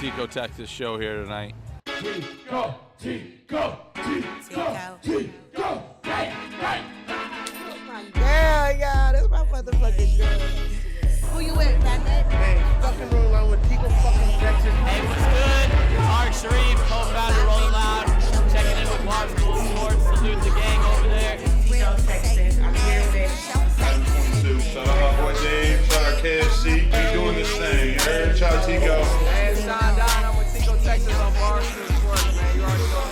Tiko, Texas show here tonight. Tiko. Hey. Girl, y'all, that's my motherfucking girl. Who you with, Patric? Hey, fucking rolling along with Tiko fucking Texas. Hey, what's good? Tarek Sharif, co-founder Rolling Loud, checking in with Barstool Sports. Salute the gang over there. Tiko, Texas. I'm here with Shout out my boy Dave, shout out KFC. We doing this thing. Shout out Tiko. Hey, it's Sean Don. I'm with Tiko, Texas on Barstool Sports, man. You already know.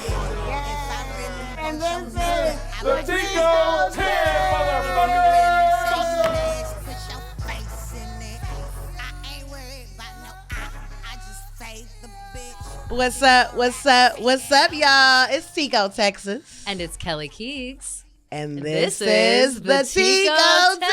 And then say, The Tiko 10, motherfucker. What's up, y'all? It's Tiko, Texas. And it's Kelly Keegs. And this is the Tiko 10.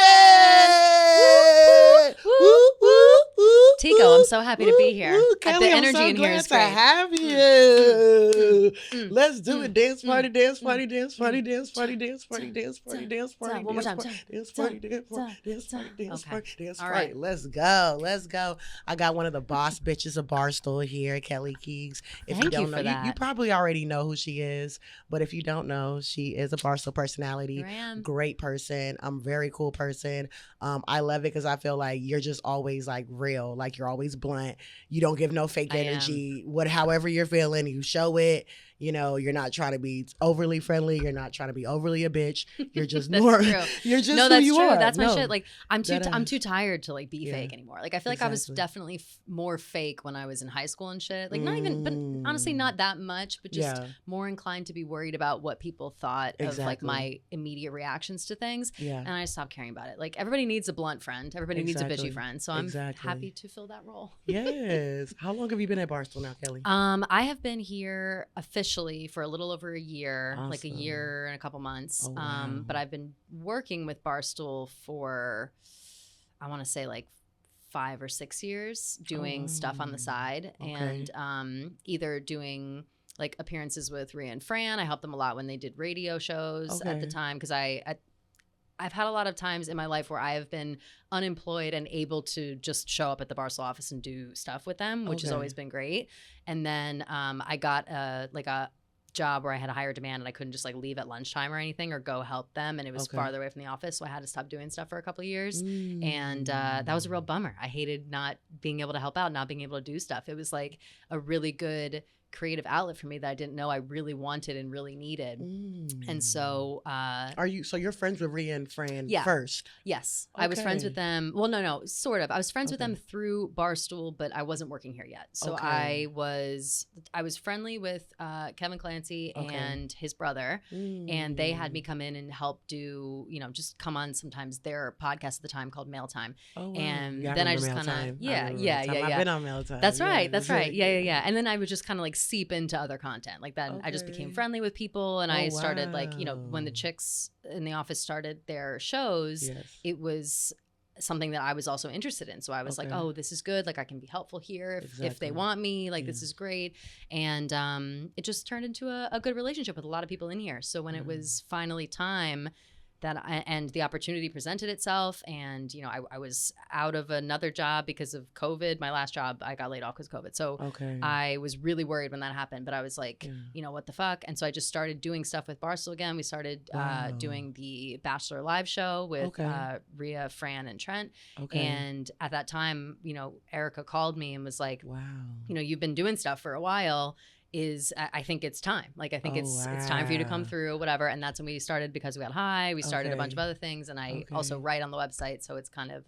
Tiko, I'm so happy to be here. Kelly, the energy I'm so in here is glad great. to have you. Let's do it. Dance party, dance party, dance party, dance party, dance party, dance party, dance party, One more time. dance party, dance party, dance party, dance party, dance All party. right. Let's go. Let's go. I got one of the boss bitches of Barstool here, Kelly Keegs. If Thank you don't you know, for that. you probably already know who she is, but if you don't know, she is a Barstool personality. Here I am. Great person. Very cool person. I love it because I feel like you're just always like real. Like you're always blunt. You don't give no fake I am. energy. However you're feeling, you show it. You know, you're not trying to be overly friendly. You're not trying to be overly a bitch. You're just That's more. true. You're just No, who that's you true. are. That's my No. shit. Like I'm too Deadass. tired to like be Yeah. fake anymore. Like I feel like I was Exactly. definitely more fake when I was in high school and shit. Like not even, but honestly not that much, but just Yeah. more inclined to be worried about what people thought of like Exactly. my immediate reactions to things. Yeah. And I stopped caring about it. Like everybody needs a blunt friend. Everybody needs a Exactly. bitchy friend. So I'm Exactly. happy to fill that role. Yes. How long have you been at Barstool now, Kelly? I have been here officially for a little over a year, like a Awesome. year and a couple months. Oh, wow. But I've been working with Barstool for, I want to say like 5 or 6 years, doing stuff on the side Okay. and either doing like appearances with Rhea and Fran. I helped them a lot when they did radio shows at the Okay. time because I've had a lot of times in my life where I have been unemployed and able to just show up at the Barstool office and do stuff with them, which has Okay. always been great. And then I got a job where I had a higher demand and I couldn't just like leave at lunchtime or anything or go help them, and it was Okay. farther away from the office, so I had to stop doing stuff for a couple of years. And that was a real bummer. I hated not being able to help out, not being able to do stuff. It was like a really good creative outlet for me that I didn't know I really wanted and really needed. And so you're friends with Rhea and Fran Yeah. first? yes, I was friends with Okay. them. Well, no, sort of. I was friends with Okay. them through Barstool, but I wasn't working here yet. So Okay. I was friendly with Kevin Clancy Okay. and his brother, and they had me come in and help do, just come on sometimes their podcast at the time called Mail Time. Oh, wow. And Yeah, I then I remember just Mail kind Time. of, I yeah. remember Mail Time. I've been on Mail Time. That's right. that's Yeah. And then I would just kind of like seep into other content. Like then I just became Okay. friendly with people, and Oh, I started like, when the wow. chicks in the office started their shows, Yes. it was something that I was also interested in. So I was like, Okay. oh, this is good. Like I can be helpful here if Exactly. they want me. Like this Yeah. is great. And it just turned into a good relationship with a lot of people in here. So when it was finally time and the opportunity presented itself, and I was out of another job because of COVID. My last job, I got laid off because of COVID. So Okay. I was really worried when that happened, but I was like, Yeah. what the fuck? And so I just started doing stuff with Barstool again. We started Wow. doing the Bachelor live show with Okay. Rhea, Fran, and Trent. Okay. And at that time, Erica called me and was like, Wow. you've been doing stuff for a while. I think it's time. Like, I think it's time for you to come wow. through, whatever. And that's when we started Because We Got High. We started a bunch of Okay. other things. And I Okay. also write on the website. So it's kind of,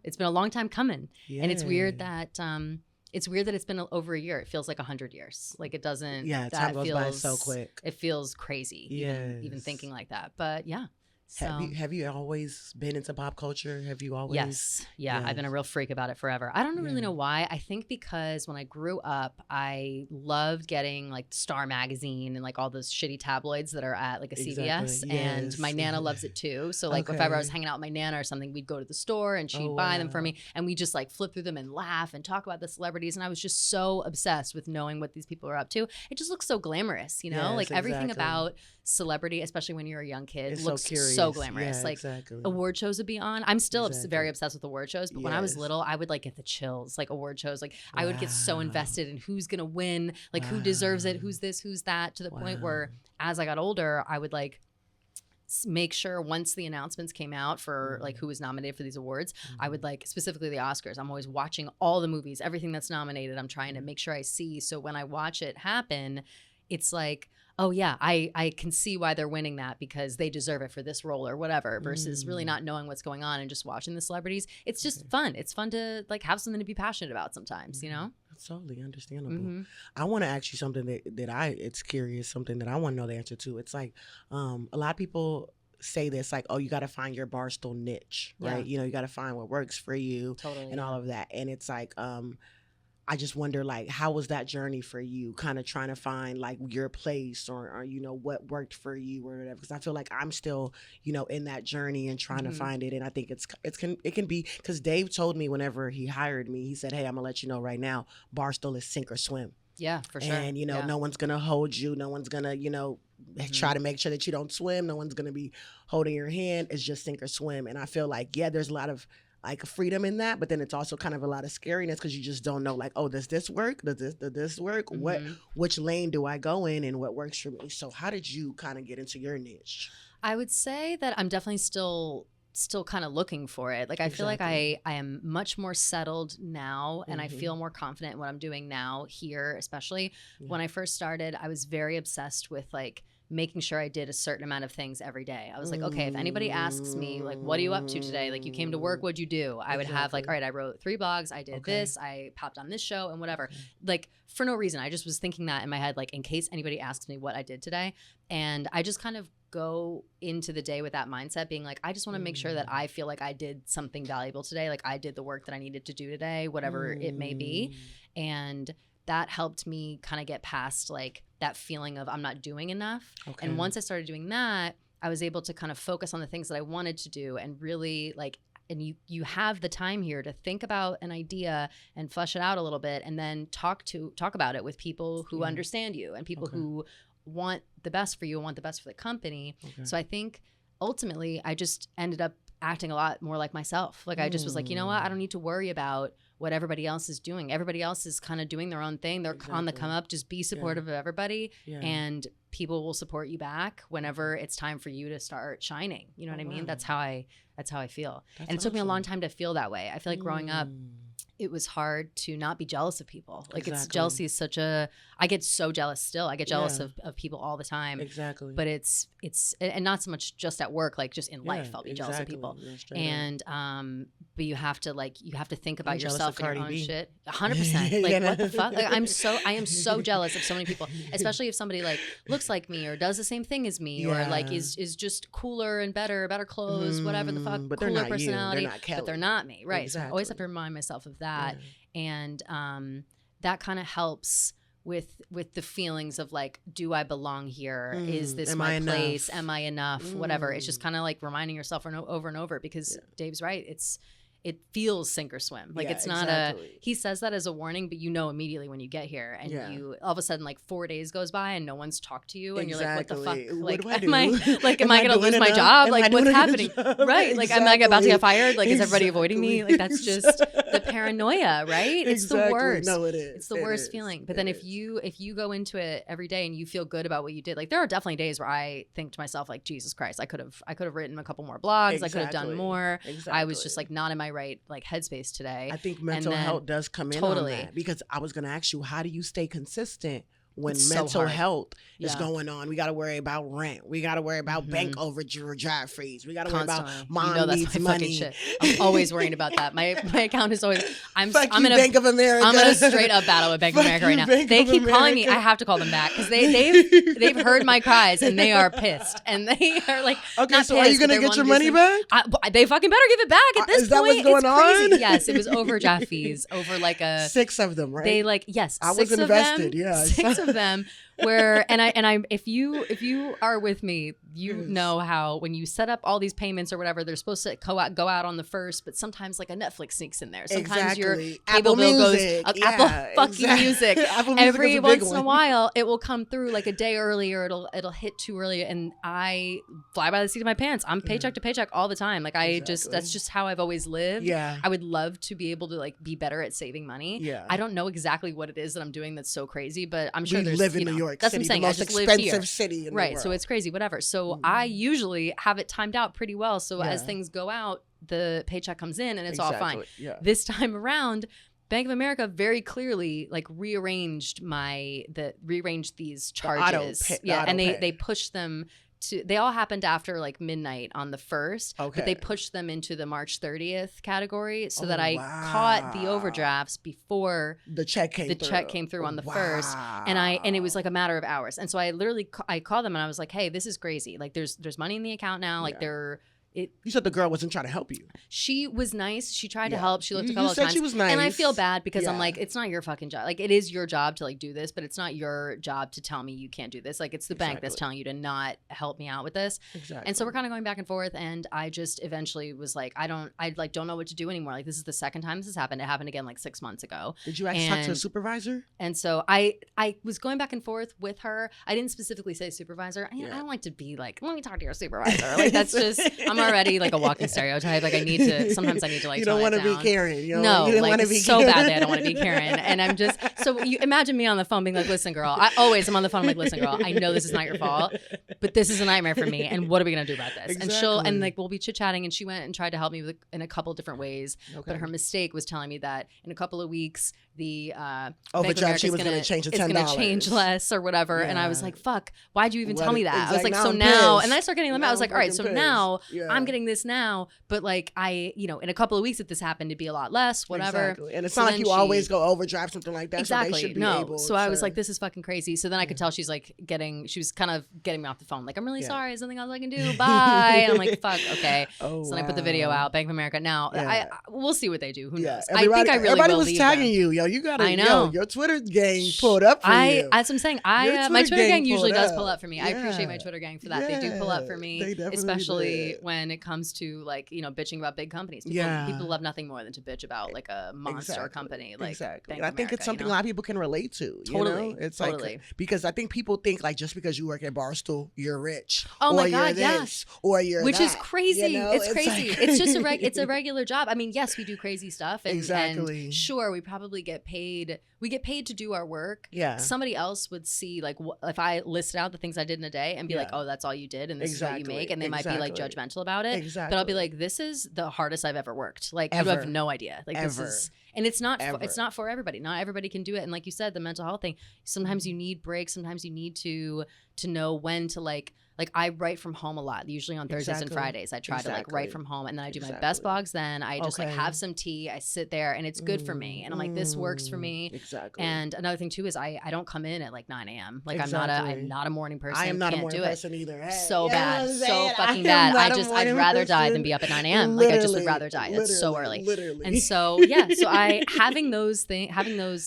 it's been a long time coming. And it's weird Yeah. that, it's been over a year. It feels like 100 years. Like it doesn't. Yeah, that time goes by feels so quick. It feels crazy. Even Yes. thinking like that. But yeah. So. Have you always been into pop culture? Have you always? Yes. Yeah. I've been a real freak about it forever. I don't really Yeah. know why. I think because when I grew up, I loved getting like Star Magazine and like all those shitty tabloids that are at like a CVS. Exactly. And Yes. my Nana loves it too. So like if ever I was Okay. hanging out with my Nana or something, we'd go to the store and she'd Oh, buy them for wow. me. And we just like flip through them and laugh and talk about the celebrities. And I was just so obsessed with knowing what these people are up to. It just looks so glamorous, Yes, like everything exactly. about celebrity, especially when you're a young kid, It's so looks curated. so glamorous. Yeah, like exactly. award shows would be on. I'm still Exactly. very obsessed with award shows, but when I was Yes. little, I would like get the chills. Like award shows, like I would get so Wow. invested in who's gonna win, like who deserves it, Wow. who's this, who's that, to the point where Wow. as I got older, I would like make sure once the announcements came out for like who was nominated for these awards, I would like specifically the Oscars. I'm always watching all the movies, everything that's nominated. I'm trying to make sure I see. So when I watch it happen, it's like, oh yeah, I can see why they're winning that because they deserve it for this role or whatever, versus really not knowing what's going on and just watching the celebrities. It's just fun. It's fun to like have something to be passionate about sometimes, you know? That's totally understandable. I want to ask you something it's curious, something that I want to know the answer to. It's like a lot of people say this, like, oh, you got to find your Barstool niche, right? You know, you got to find what works for you and all of that. And it's like, I just wonder, like, how was that journey for you, kind of trying to find like your place or you know, what worked for you or whatever? Because I feel like I'm still, you know, in that journey and trying to find it. And I think it can be, because Dave told me whenever he hired me, he said, hey, I'm gonna let you know right now, Barstool is sink or swim. Yeah, for sure. And, you know, no one's going to hold you. No one's going to, you know, try to make sure that you don't swim. No one's going to be holding your hand. It's just sink or swim. And I feel like, yeah, there's a lot of like freedom in that, but then it's also kind of a lot of scariness because you just don't know, like, oh, does this work? Does this work? Which lane do I go in and what works for me? So how did you kind of get into your niche? I would say that I'm definitely still kind of looking for it. Like I feel like I am much more settled now, and I feel more confident in what I'm doing now here, especially when I first started. I was very obsessed with like making sure I did a certain amount of things every day. I was like, okay, if anybody asks me like, what are you up to today? Like you came to work, what'd you do? I would have like, all right, I wrote 3 blogs, I did this, I popped on this show and whatever. Like for no reason. I just was thinking that in my head, like in case anybody asks me what I did today. And I just kind of go into the day with that mindset, being like, I just want to make sure that I feel like I did something valuable today. Like I did the work that I needed to do today, whatever it may be. And that helped me kind of get past like that feeling of I'm not doing enough. And once I started doing that, I was able to kind of focus on the things that I wanted to do and really like, and you have the time here to think about an idea and flesh it out a little bit, and then talk about it with people who understand you and people who want the best for you and want the best for the company. So I think ultimately I just ended up acting a lot more like myself. Like I just was like, you know what? I don't need to worry about what everybody else is doing. Everybody else is kind of doing their own thing. They're on the come up. Just be supportive of everybody, and people will support you back whenever it's time for you to start shining. You know what I mean? That's how I feel. And it took me a long time to feel that way. I feel like growing up, it was hard to not be jealous of people. Like it's jealousy is such a, I get so jealous still. I get jealous of people all the time. But it's, and not so much just at work, like just in life, I'll be jealous of people. And, but you have to think about yourself and your own shit. 100%. Like what the fuck? Like I am so jealous of so many people, especially if somebody like looks like me or does the same thing as me or like is just cooler and better clothes, whatever the fuck, but cooler they're not personality, you. They're not Kelly. but they're not me. Right. So I always have to remind myself of that. And that kind of helps with the feelings of like, do I belong here? Is this my place? Am I enough? Whatever. It's just kind of like reminding yourself over and over, because Dave's right. It feels sink or swim. Like it's not he says that as a warning, but you know immediately when you get here and you all of a sudden like 4 days goes by and no one's talked to you and you're like, what the fuck? Like, am I going to lose my job? Like what's happening? Right. Like, am I about to get fired? Like, is everybody avoiding me? Like, that's just the paranoia, right? It's the worst. No, it is. It's the worst feeling. But then if you go into it every day and you feel good about what you did, like there are definitely days where I think to myself, like, Jesus Christ, I could have written a couple more blogs. I could have done more. I was just like not in my right like headspace today. I think mental health does come in on that, because I was going to ask you, how do you stay consistent when mental health is going on? We got to worry about rent. We got to worry about bank overdraft fees. We got to worry about mom needs money. Shit. I'm always worrying about that. My account is always. I'm gonna Bank of America. I'm gonna straight up battle with Bank of America right now. They keep calling me. I have to call them back because they've heard my cries and they are pissed and they are like, okay, so are you gonna get your money back? They fucking better give it back at this point. Is that what's going on? Yes, it was overdraft fees over like 6 of them, right? They like, yes, I was invested. Yeah, 6 of of them where, and I, if you are with me, you know how when you set up all these payments or whatever, they're supposed to go out on the first, but sometimes like a Netflix sneaks in there. Sometimes your cable Apple bill Music. goes, Apple fucking Music. Apple Music Every is a big once in a one. while, it will come through like a day early, or it'll hit too early, and I fly by the seat of my pants. I'm paycheck to paycheck all the time. Like that's just how I've always lived. Yeah. I would love to be able to like be better at saving money. Yeah. I don't know exactly what it is that I'm doing that's so crazy, but I'm sure We there's, live in you know, New York that's City, what I'm saying. the I most just live here. expensive city in the right. world. So it's crazy, whatever. So I usually have it timed out pretty well. So as things go out, the paycheck comes in and it's all fine. Yeah. This time around, Bank of America very clearly like rearranged these charges. And they pushed them to, they all happened after like midnight on the 1st, but they pushed them into the March 30th category so that I caught the overdrafts before the check came through on the 1st, and it was like a matter of hours. And so I literally I called them and I was like, hey, this is crazy. Like there's money in the account now. Like you said the girl wasn't trying to help you. She was nice. She tried to help. She looked a couple of said times. she was nice. And I feel bad because I'm like, it's not your fucking job. Like, it is your job to like do this, but it's not your job to tell me you can't do this. Like, it's the bank that's telling you to not help me out with this. Exactly. And so we're kind of going back and forth. And I just eventually was like, I don't know what to do anymore. Like, this is the second time this has happened. It happened again like 6 months ago. Did you actually talk to a supervisor? And so I was going back and forth with her. I didn't specifically say supervisor. I don't like to be like, let me talk to your supervisor. Like, that's just, I'm already like a walking stereotype. Like sometimes I need to like you don't want to be Karen. You don't want to be so badly I don't want to be Karen. And I'm just, so you imagine me on the phone being like, listen girl, I always am on the phone. I'm like, listen girl, I know this is not your fault, but this is a nightmare for me. And what are we going to do about this? Exactly. And like, we'll be chit chatting, and she went and tried to help me in a couple different ways. But her mistake was telling me that in a couple of weeks, the overdraft she was going to change to $10. It's going to change less or whatever. And I was like, fuck, why'd you even tell me that? I was like, now so I'm now, pissed. and then I started getting them out. I was like, all right, so pissed. now I'm getting this now, but like in a couple of weeks if this happened it'd be a lot less, whatever. Exactly. And it's not like you always go overdraft something like that. Exactly. So they should be no. able so I was like, this is fucking crazy. So then I could tell she was kind of getting me off the phone. Like, I'm really sorry. Is something else I can do? Bye. And I'm like, fuck, okay. So then I put the video out, Bank of America. Now, we'll see what they do. Who knows? I think I really everybody will was leave tagging them. you. Yo, you got to, I know. your Twitter gang pulled up for you. That's what I'm saying. My Twitter gang usually does pull up for me. I Yeah. appreciate my Twitter gang for that. They do pull up for They me, definitely especially did. when it comes to like, bitching about big companies. People love nothing more than to bitch about like a monster company. Like exactly. Bank And I of think it's America, something a lot of people can relate to. Totally. You know? It's Totally. like, because I think people think like just because you work at Barstool, you're rich. Oh or my God, you're yeah. this, or you're Which that, is crazy. you know? It's crazy. like- It's just it's a regular job. I mean, yes, we do crazy stuff, and Exactly. sure, we probably get paid. We get paid to do our work. Yeah. Somebody else would see like if I listed out the things I did in a day and be like, oh, that's all you did, and this is what you make, and they might be like judgmental about it. Exactly. But I'll be like, this is the hardest I've ever worked. Like, you have no idea. Like, this is. And it's not for everybody. Not everybody can do it. And like you said, the mental health thing, sometimes you need breaks. Sometimes you need to know when to like I write from home a lot, usually on Thursdays and Fridays. I try to like write from home, and then I do my best blogs. Then I just like have some tea. I sit there, and it's good for me. And I'm like, this works for me. Exactly. And another thing too is I don't come in at like 9 a.m. Like I'm not a morning person. I am not Can't a morning do it. person either. Hey, So you know bad, what I'm so saying? fucking I bad. am not a I'd morning rather die person. than be up at 9 a.m. Like I just would rather die. That's so early. Literally. And so yeah, so having those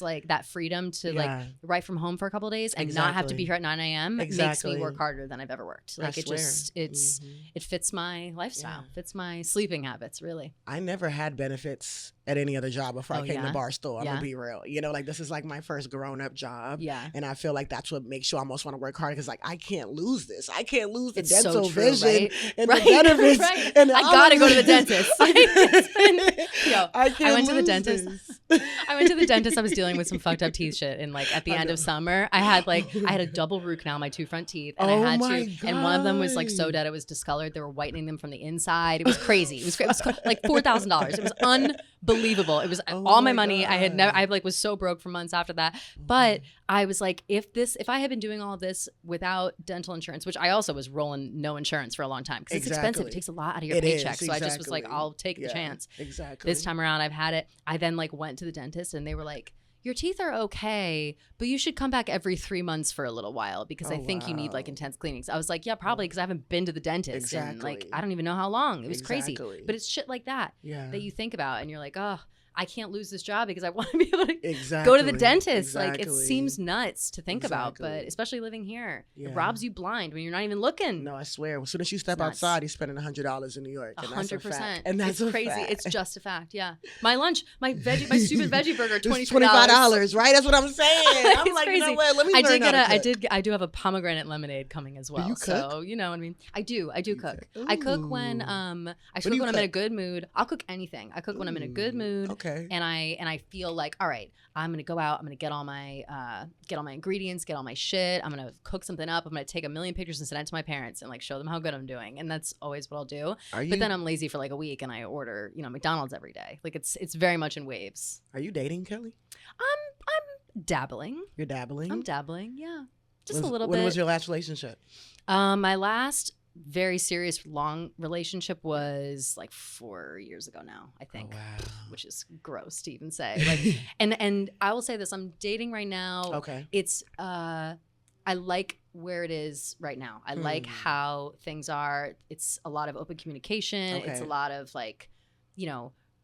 like that freedom to like write from home for a couple of days and not have to be here at 9 a.m. makes me work harder than I've ever worked. Like it fits my lifestyle, fits my sleeping habits, really. I never had benefits at any other job before I came to Barstool. I'm gonna be real. Like this is like my first grown up job. Yeah. And I feel like that's what makes you almost want to work hard, because like I can't lose this. I can't lose the It's dental so true, vision right? and Right, the benefits. right. And I gotta go to the dentist. I went to the dentist. I went to the dentist. I was dealing with some fucked up teeth shit, and like at the end of summer, I had a double root canal, my 2 front teeth, and I had to, and one of them was like so dead it was discolored. They were whitening them from the inside. It was crazy. It was like $4,000. It was unbelievable. It was all my money. I was so broke for months after that. But I was like, if I had been doing all of this without dental insurance, which I also was rolling no insurance for a long time, because it's expensive. It takes a lot out of your paycheck. So I just was like, I'll take the chance. Exactly. This time around, I've had it. I then like went to the dentist, and they were like, your teeth are okay, but you should come back every 3 months for a little while, because I think you need like intense cleanings. I was like, yeah, probably, because I haven't been to the dentist in like, I don't even know how long. It was crazy. But it's shit like that that you think about, and you're like, oh, I can't lose this job because I want to be able to Exactly. go to the dentist. Exactly. Like, it seems nuts to think about, Exactly. but especially living here, Yeah. it robs you blind when you're not even looking. No, I swear. As soon as you step nuts. outside, you're spending $100 in New York. And that's a 100%. fact. And that's it's a crazy. fact. It's just a fact. Yeah. My lunch, my stupid veggie burger, It's $25. $25, right? That's what I'm saying. I'm It's like, you know crazy. what? Let me learn how to cook. I do have a pomegranate lemonade coming as well. you cook? So you know what I mean. I do cook. I cook when I do cook you when I'm in a cook? good mood. I'll cook anything. I cook when I'm in a good mood. Okay. And I feel like, all right, I'm gonna go out. I'm gonna get all my ingredients, get all my shit. I'm gonna cook something up. I'm gonna take a million pictures and send it to my parents and like show them how good I'm doing. And that's always what I'll do. But then I'm lazy for like a week and I order McDonald's every day. Like it's very much in waves. Are you dating, Kelly? I'm dabbling. You're dabbling? I'm dabbling. Yeah, just a When- little bit. When was your last relationship? My last very serious long relationship was like 4 years ago now, I think. Oh, wow. Which is gross to even say. Like, and I will say this: I'm dating right now. Okay. It's I like where it is right now. I like how things are. It's a lot of open communication. It's a Okay. lot of like,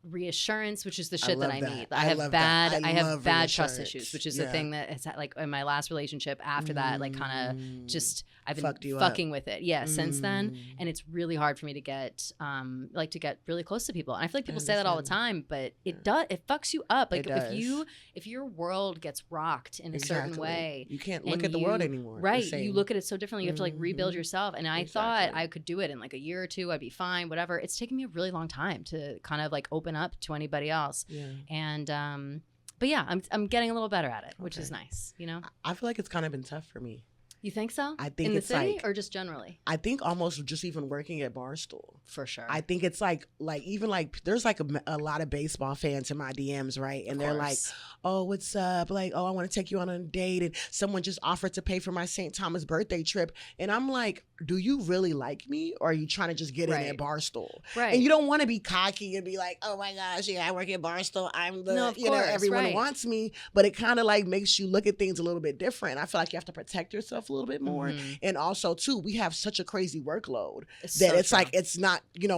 reassurance, which is the shit that love I that. need. I have love bad that. I have love bad trust reassurance. issues, which is the Yeah. thing that is like in my last relationship. After that, like kind of just I've been Fucked you fucking with it. Yeah, since then, Mm. and it's really hard for me to get to get really close to people. And I feel like people say that all the time, but it fucks you up. Like It does. if your world gets rocked in a certain Exactly. way, You can't and look at the world anymore. the right? same. You look at it so differently. You have to like rebuild Mhm. yourself. And I thought Exactly. I could do it in like a year or two. I'd be fine. Whatever. It's taken me a really long time to kind of like open up to anybody else. Yeah. And but yeah, I'm getting a little better at it, which is Okay. nice. I feel like it's kind of been tough for me. You think so? I think in the it's city like- or just generally? I think almost just even working at Barstool. For sure. I think it's like even like there's like a lot of baseball fans in my DMs, right? And they're like, "Oh, what's up?" Like, "Oh, I want to take you on a date," and someone just offered to pay for my St. Thomas birthday trip, and I'm like, "Do you really like me, or are you trying to just get in at Barstool?" Right. And you don't want to be cocky and be like, "Oh my gosh, yeah, I work at Barstool. I'm the No, of you know course, everyone right. wants me," but it kind of like makes you look at things a little bit different. I feel like you have to protect yourself a little bit more, and also too, we have such a crazy workload It's that so it's true. like it's not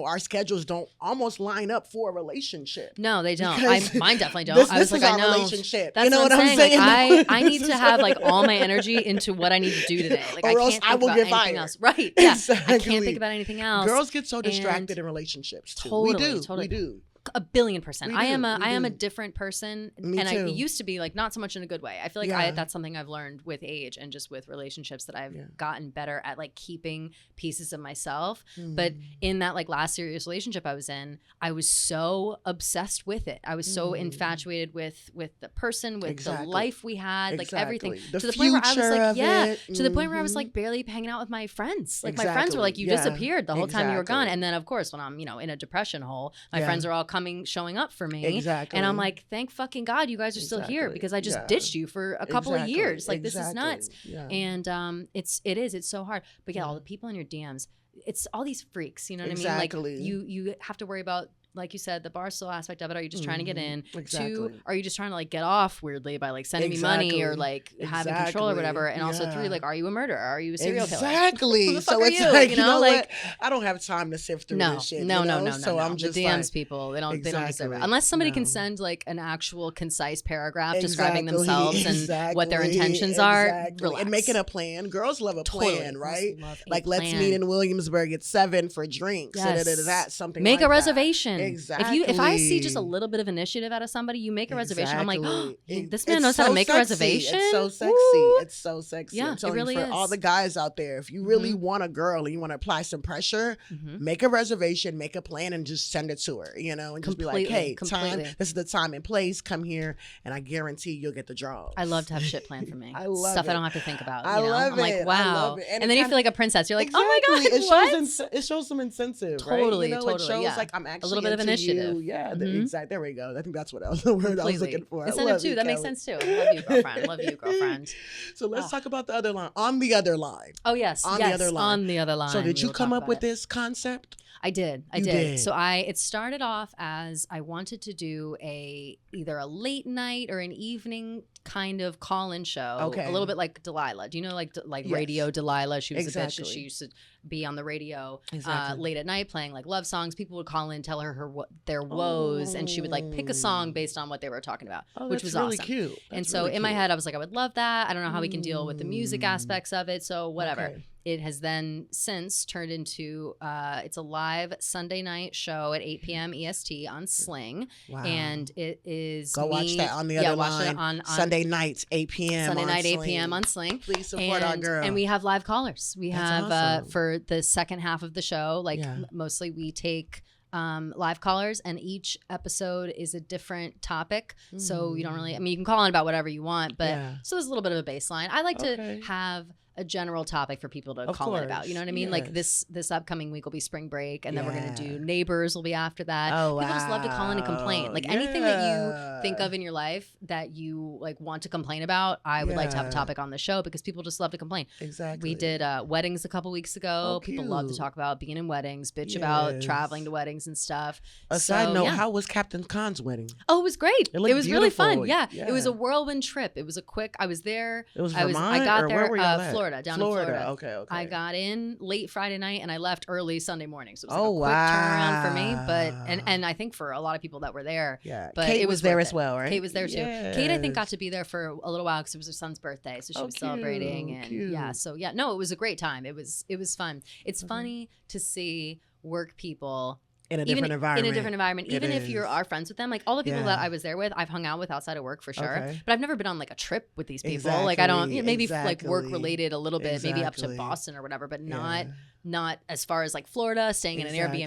our schedules don't almost line up for a relationship. No, they don't. Because Mine definitely don't. This I was is like, our I know. relationship. That's You know what what I'm I'm saying. saying? Like, I need This to is have our- like all my energy into what I need to do today. Like, Or I else can't I think will about get anything fired. else. Right? Yeah. I Exactly. can't think about anything else. Girls get so And- distracted in relationships too. Totally, we totally. do. 1,000,000,000%. We I am do, a we I am a do. different person, Me and I too. used to be like not so much in a good way. I feel like Yeah. that's something I've learned with age and just with relationships that I've Yeah. gotten better at like keeping pieces of myself. Mm. But in that like last serious relationship I was in, I was so obsessed with it. I was so infatuated with the person, with Exactly. the life we had, like everything. Exactly. To The the point where I was future like, of yeah, it. to the point where I was Mhm. like barely hanging out with my friends. Like my friends were Exactly. like, you Yeah. disappeared the whole time you were gone. Exactly. And then of course when I'm, in a depression hole, my Yeah. friends are all showing up for me. Exactly. And I'm like, thank fucking God you guys are still here Exactly. because I just Yeah. ditched you for a couple of years. Like this is nuts. Yeah. And it's so hard. But yeah, all the people in your DMs, it's all these freaks, you know what I mean? Exactly. Like you have to worry about, like you said, the Barstool aspect of it. Are you just trying to get in? Exactly. 2, are you just trying to like get off weirdly by like sending me money or Exactly. like having control or Exactly. whatever? And also 3, Yeah. like, are you a murderer? Are you a serial killer? Exactly. Who the fuck So are it's you? like, You you know, know like- what? I don't have time to sift through No, this shit. no. So I'm just the DMs like, people, they don't deserve it. Exactly. Unless somebody can No. send like an actual concise paragraph describing Exactly. themselves and what their intentions are. Relax. And making a plan. Girls love a Totally. plan, Girls right? love a Like, let's plan. meet in Williamsburg at 7 for drinks. Yes. That something. Make like a that. reservation. Exactly. If I see just a little bit of initiative out of somebody, you make a reservation. I'm like, oh, Exactly. this man It's knows how to so make a sexy. reservation. It's so sexy. Woo. It's so sexy. Yeah, I'm it telling really you, for is. all the guys out there, if you really Mhm. want a girl and you want to apply some pressure, make a reservation, make a plan, and just send it to her. And just be like, hey, Completely. this is the time and place. Come here, and I guarantee you'll get the job. I love to have shit planned for me. I love Stuff it. I don't have to think about. I you know? love I'm like, it. I wow. love it. And And then it you kinda- feel like a princess. You're like, oh my Exactly. God, what? It shows some incentive, Totally, right? It totally, shows yeah. like I'm actually little bit of into initiative. You. Yeah, Mhm. exactly. There we go. I think that's what I was the word I was Completely. looking for. I Incentive love too. you, That makes Kelly. sense too. Love you, girlfriend. Love you, girlfriend. So let's Ah. talk about the other line. On the other line. Oh yes, On the yes, other line. on the other line. So did we you will come talk up about with it. this concept? I did. You did. So it started off as I wanted to do either a late night or an evening kind of call-in show. Okay. A little bit like Delilah. Do you know like Yes. Radio Delilah? She was a bitch. Exactly. She used to be on the radio Exactly. late at night playing like love songs. People would call in, tell her her their woes, and she would like pick a song based on what they were talking about, which was really awesome. Cute. And so in my head, I was like, I would love that. I don't know how we can deal with the music aspects of it. So whatever. Okay. It has then since turned into it's a live Sunday night show at 8 p.m. EST on Sling. Wow. And it is Go watch that on the other line. On Sunday nights, 8 p.m. Sunday on night, 8 Sling. p.m. on Sling. Please support our girl. And we have live callers. We That's have awesome. for the second half of the show, like mostly we take live callers, and each episode is a different topic. So you don't really, I mean, you can call in about whatever you want, but so there's a little bit of a baseline. I like to have a general topic for people to call in about. You know what I mean? Like this upcoming week will be spring break, and then we're gonna do neighbors will be after that. Oh, people just love to call in and complain. Like anything that you think of in your life that you like want to complain about, I would like to have a topic on the show because people just love to complain. Exactly. We did weddings a couple weeks ago. People love to talk about being in weddings, bitch about traveling to weddings and stuff. A side note, how was Captain Khan's wedding? Oh, it was great. It was really fun. Yeah. Yeah. It was a whirlwind trip. It was a quick, I was there. It was I Vermont, got or there, where were y'all at? Florida, down in Florida. Okay. I got in late Friday night and I left early Sunday morning. So it was Oh, like a quick turnaround for me. wow. But and I think for a lot of people that were there. Yeah. But Kate it was there worth as it. well, right? Kate was there too. Kate, I think, got Yes. to be there for a little while because it was her son's birthday. So she was celebrating. And cute. yeah, so yeah, no, it was a great time. It was fun. It's funny to see work people in a different environment. In a different environment. Even if you is. are friends with them. Like all the people that I was there with, I've hung out with outside of work for sure. Okay. But I've never been on like a trip with these people. Like I don't, maybe like work Exactly. related a little bit, maybe up to Exactly. Boston or whatever, but Yeah. not as far as like Florida, staying in an Exactly.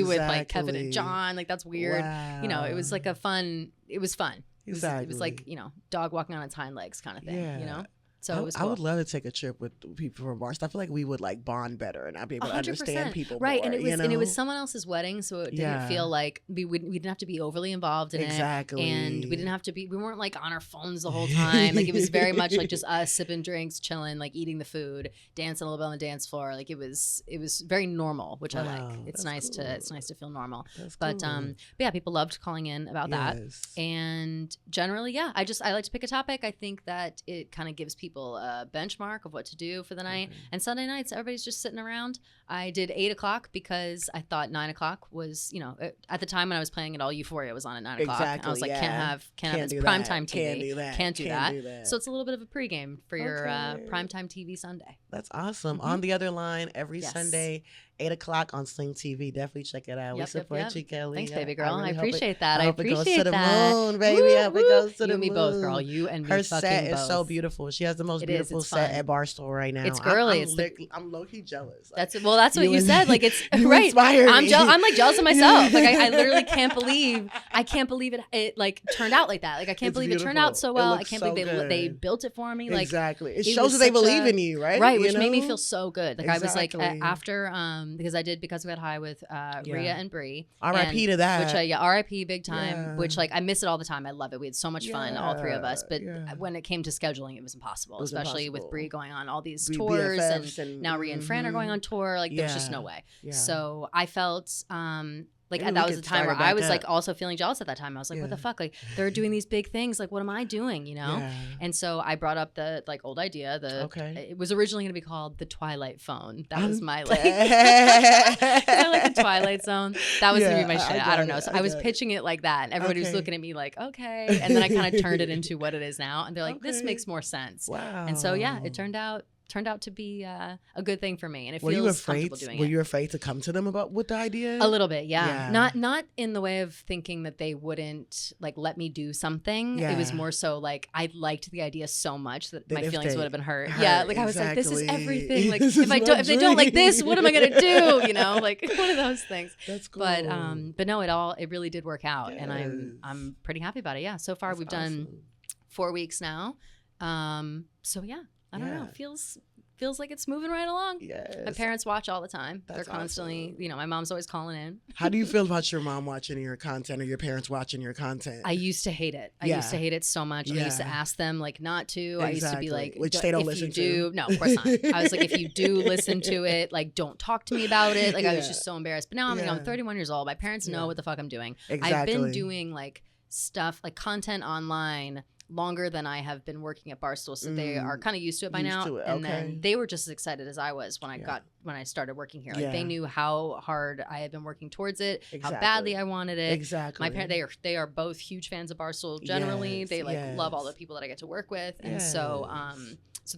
Airbnb with like Kevin Exactly. and John. Like that's weird. You know, it was like it was fun. It was Exactly. like, you know, dog walking on its hind legs kind of thing, you know? So it was I cool. would love to take a trip with people from Barstool. I feel like we would like bond better, and I'd be able to 100%. understand people right, more, and it was you know? and it was someone else's wedding, so it didn't feel like we didn't have to be overly involved in Exactly. it, and we didn't have to be. We weren't like on our phones the whole time. Like it was very much like just us sipping drinks, chilling, like eating the food, dancing a little bit on the dance floor. Like it was very normal, which I like. It's nice to feel normal. That's But cool. yeah, people loved calling in about that. And generally, yeah, I like to pick a topic. I think that it kind of gives people a benchmark of what to do for the night. And Sunday nights, everybody's just sitting around. I did 8 o'clock because I thought 9 o'clock was, you know, at the time when I was playing it all, Euphoria was on at 9 o'clock. Exactly, I was like, yeah. can't have do this that. primetime TV. Can't do that. Can't do Can't that. do that. So it's a little bit of a pregame for your Okay. primetime TV Sunday. That's awesome. On the other line, every Yes. Sunday, 8 o'clock on Sling TV. Definitely check it out. We Yep, support yep. you, Kelly. Thanks, baby girl. I really hope appreciate that. I I hope it goes appreciate to the that. moon, baby. I hope it goes to You the and me moon. both, girl. You and me Her fucking set is so both. beautiful. She has the most It is. beautiful It's set fun. at Barstool right now. It's girly. I'm low key jealous. Like, That's what you you and- said. Like it's you right. inspire I'm me. I'm like jealous of myself. Like I literally can't believe it like turned out like that. Like I can't It's believe it turned beautiful. out so It well. I looks can't so believe they good. built it for me. Like exactly. It it shows was that they such believe a- in you, right? Right, You which made me know? feel so good. Like I was like Exactly. after because we had high with Rhea and Bree. R.I.P. to that. Which R.I.P. big time. Yeah. Which like I miss it all the time. I love it. We had so much fun, all three of us. But yeah. when it came to scheduling, it was impossible. It was especially with impossible. Bree going on all these Bree tours, BFFs and now Rhea and Fran are going on tour. Like there was just Yeah. no way. Yeah. So I felt like Maybe we that was could the time start where it back I was like up. also feeling jealous at that time. I was like, what the fuck? Like they're doing these big things. Like what am I doing? You know? Yeah. And so I brought up the like old idea. It was originally going to be called the Twilight Phone. That was my like, I like the Twilight Zone. That was going to be my shit. I don't know. So I was pitching it like that, and everybody was Okay. looking at me like, okay. And then I kind of turned it into what it is now, and they're like, this Okay. makes more sense. Wow. And so yeah, it turned out to be a good thing for me, and it Were feels you afraid? comfortable doing Were it. you afraid to come to them with the idea? A little bit, Yeah. Not in the way of thinking that they wouldn't like let me do something. It was Yeah. more so like I liked the idea so much that my if feelings they would have been hurt. hurt, Yeah, like I was like, this is exactly. everything. Like This if is I my don't, if they don't like this, what am I gonna do? You dream. know, like one of those things. That's cool. But no, it really did work out, and Yes. I'm pretty happy about it. Yeah, so far That's we've done awesome. 4 weeks now. So yeah, I don't know. Yeah. Feels like it's moving right along. Yes. My parents watch all the time. That's They're constantly, awesome. you know, my mom's always calling in. How do you feel about your mom watching your content or your parents watching your content? I used to hate it. I Yeah. used to hate it so much. I used to Yeah. ask them like not to. I used to be Exactly. like, Which they don't if listen you to. do, no, of course not. I was like, if you do listen to it, like don't talk to me about it. Like I was Yeah. just so embarrassed. But now I'm, Yeah. I'm 31 years old. My parents know Yeah. what the fuck I'm doing. I've Exactly. been doing like stuff, like content online longer than I have been working at Barstool. So they are kind of used to it by Used now. to it, And then okay. they were just as excited as I was when I when I started working here. Like they knew how hard I had been working towards it, how badly I wanted it. Exactly. My parents, they are both huge fans of Barstool. Generally, they like love all the people that I get to work with, and so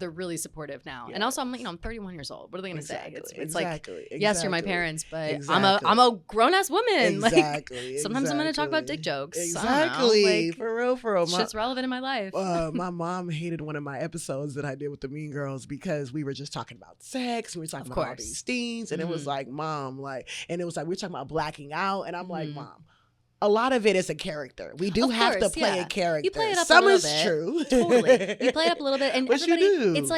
they're really supportive now. And also, I'm 31 years old. What are they gonna say? It's like, yes, you're my parents, but I'm a grown ass woman. Exactly. Like, sometimes I'm gonna talk about dick jokes. Exactly. Like, for real. Shit's relevant in my life. My mom hated one of my episodes that I did with the Mean Girls because we were just talking about sex. We were talking about all these things, and it was like, Mom, like, and it was like we were talking about blacking out, and I'm like, Mom, a lot of it is a character. We do have to play a character. You play it up Some a little is bit. true. Totally. You play it up a little bit, and But everybody. you do. It's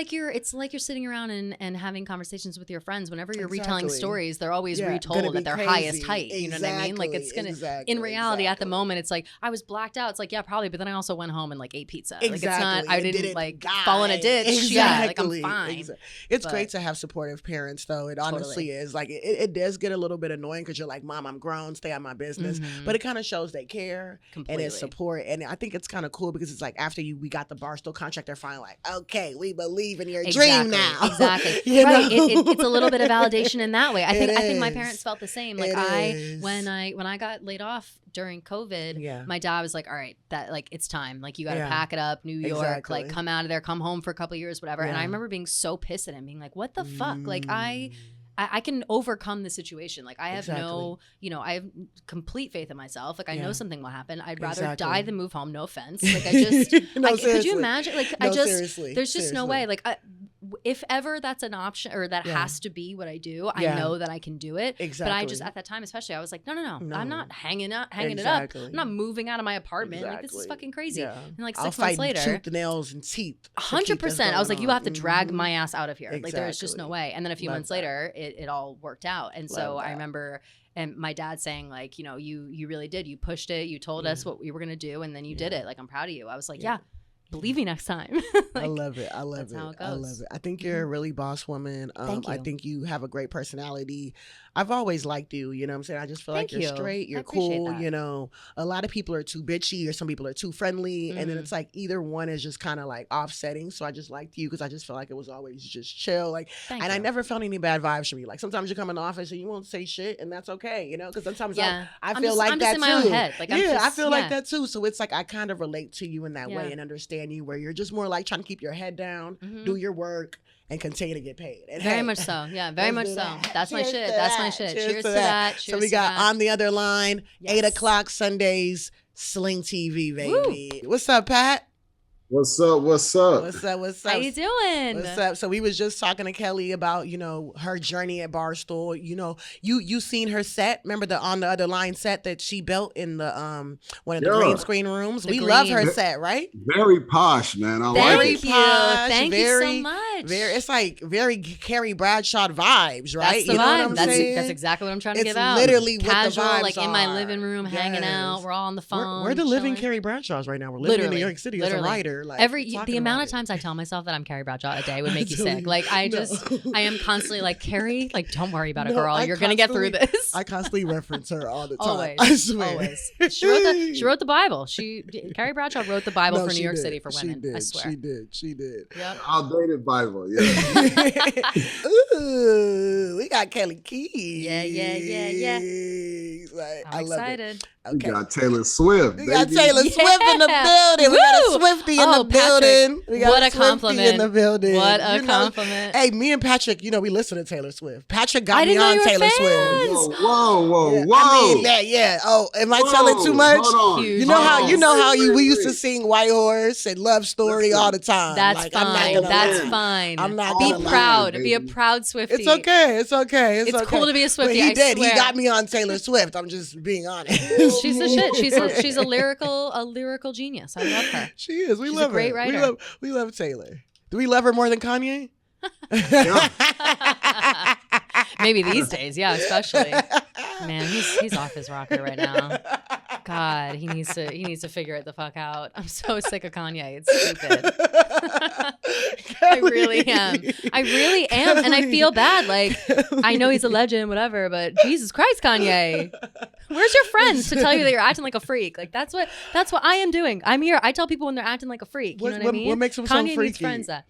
like you're sitting around and having conversations with your friends. Whenever you're retelling stories, they're always retold at their highest height. You know what I mean? Like it's gonna. In reality, at the moment, it's like I was blacked out. It's like probably, but then I also went home and like ate pizza. Like it's not. I didn't like fall in a ditch. Exactly. Yeah, like I'm fine. It's great to have supportive parents, though. It honestly is. Like it does get a little bit annoying because you're like, Mom, I'm grown. Stay out of my business. But it kind of shows they care. Completely. And it's support, and I think it's kind of cool because it's like after we got the Barstool contract, they're finally like, okay, we believe in your dream now. Exactly. Right. It's a little bit of validation in that way. I think my parents felt the same. Like when I got laid off during COVID, my dad was like, all right, that like it's time. Like you got to pack it up, New York, like come out of there, come home for a couple of years, whatever. And I remember being so pissed at him, being like, what the fuck? Like I can overcome the situation. Like I have I have complete faith in myself. Like I know something will happen. I'd rather die than move home. No offense. Like I just, could you imagine? Like there's just no way. Like if ever that's an option or that has to be what I do, I know that I can do it. Exactly. But I just, at that time especially, I was like, no. I'm not hanging it up. I'm not moving out of my apartment. Like this is fucking crazy. And like 6 months later, tooth, nails, and teeth. 100%. I was like, you have to drag my ass out of here. Like there's just no way. And then a few months later, it all worked out. And so I remember, and my dad saying like, you really did. You pushed it. You told us what we were gonna do, and then you did it. Like I'm proud of you. I was like, believe me next time. Like, I love it. I love it. I think you're a really boss woman. Thank you. I think you have a great personality. I've always liked you. You know what I'm saying? I just feel like you're straight. You're cool. That. You know, a lot of people are too bitchy or some people are too friendly. And then it's like either one is just kind of like offsetting. So I just liked you because I just feel like it was always just chill. Like, I never felt any bad vibes from you. Like sometimes you come in the office and you won't say shit, and that's okay. You know, because sometimes I feel like that too. I'm just in my own head. Like, I feel like that too. So it's like I kind of relate to you in that way and understand you, where you're just more like trying to keep your head down, do your work, and continue to get paid. And very much so. Yeah, very much so. That's my shit. That's my shit. Cheers to that. So we got on the other line, 8 o'clock Sundays, Sling TV, baby. Woo. What's up, Pat? What's up? What's up? What's up? What's up? How you doing? What's up? So we was just talking to Kelly about, her journey at Barstool. You seen her set. Remember the On the Other Line set that she built in the one of the green screen rooms? We love her set, right? Very posh, man. I like it. Thank you so much. It's like very Carrie Bradshaw vibes, right? That's the vibe. That's exactly what I'm trying to give out. It's literally casual, what the vibes like in my living room, hanging out. We're all on the phone. We're the living Carrie Bradshaws right now. We're living in New York City as a writer. Like, the amount of times I tell myself that I'm Carrie Bradshaw a day would make you sick. Like I am constantly like, Carrie, like don't worry about it, girl. You're gonna get through this. I constantly reference her all the time. Always, I swear. Always. She wrote the Bible. Carrie Bradshaw wrote the Bible for New York City for women. I swear. She did. Yep. Outdated Bible. Yeah. Ooh, we got Kelly Keegs. Yeah. Like, I'm excited. Okay. We got Taylor Swift. We got Taylor Swift in the building. We got a Swiftie in the building. We got what a compliment. in the building. What a compliment. Hey, me and Patrick, we listen to Taylor Swift. Patrick got me on Taylor Swift. Whoa. I mean that, yeah. Oh, am I telling too much? Huge. You know how we used to sing White Horse and Love Story all the time. That's fine. That's fine. I'm not be gonna proud. lie, be a proud Swiftie. It's okay. It's It's cool to be a Swiftie. But he did. Swear. He got me on Taylor Swift. I'm just being honest. She's the shit. She's a lyrical genius. I love her. She is. We love her. She's a great writer. We love Taylor. Do we love her more than Kanye? Maybe these days, yeah, especially. Man, he's off his rocker right now. God, he needs to figure it the fuck out. I'm so sick of Kanye. It's stupid. I really am. I really am. And I feel bad. Like, I know he's a legend, whatever, but Jesus Christ, Kanye. Where's your friends to tell you that you're acting like a freak? Like, that's what I am doing. I'm here. I tell people when they're acting like a freak. You know what I mean? What makes him Kanye so freaky? needs friends that.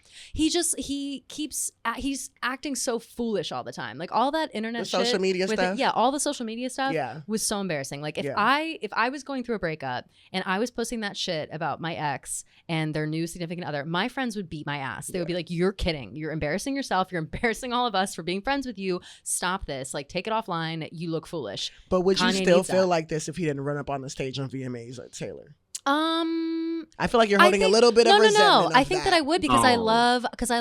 He's acting so foolish all the time. Like, all that internet shit. Social media stuff? Yeah, all the social media stuff Yeah. was so embarrassing. Like, if Yeah. I was going through a breakup and I was posting that shit about my ex and their new significant other, my friends would beat my ass. They would be like, you're kidding. You're embarrassing yourself. You're embarrassing all of us for being friends with you. Stop this. Like, take it offline. You look foolish. But would you Kanye still needs feel that. like this if he didn't run up on the stage on VMAs like Taylor? I feel like you're holding a little bit of resentment. No. of I think that I would because I Oh.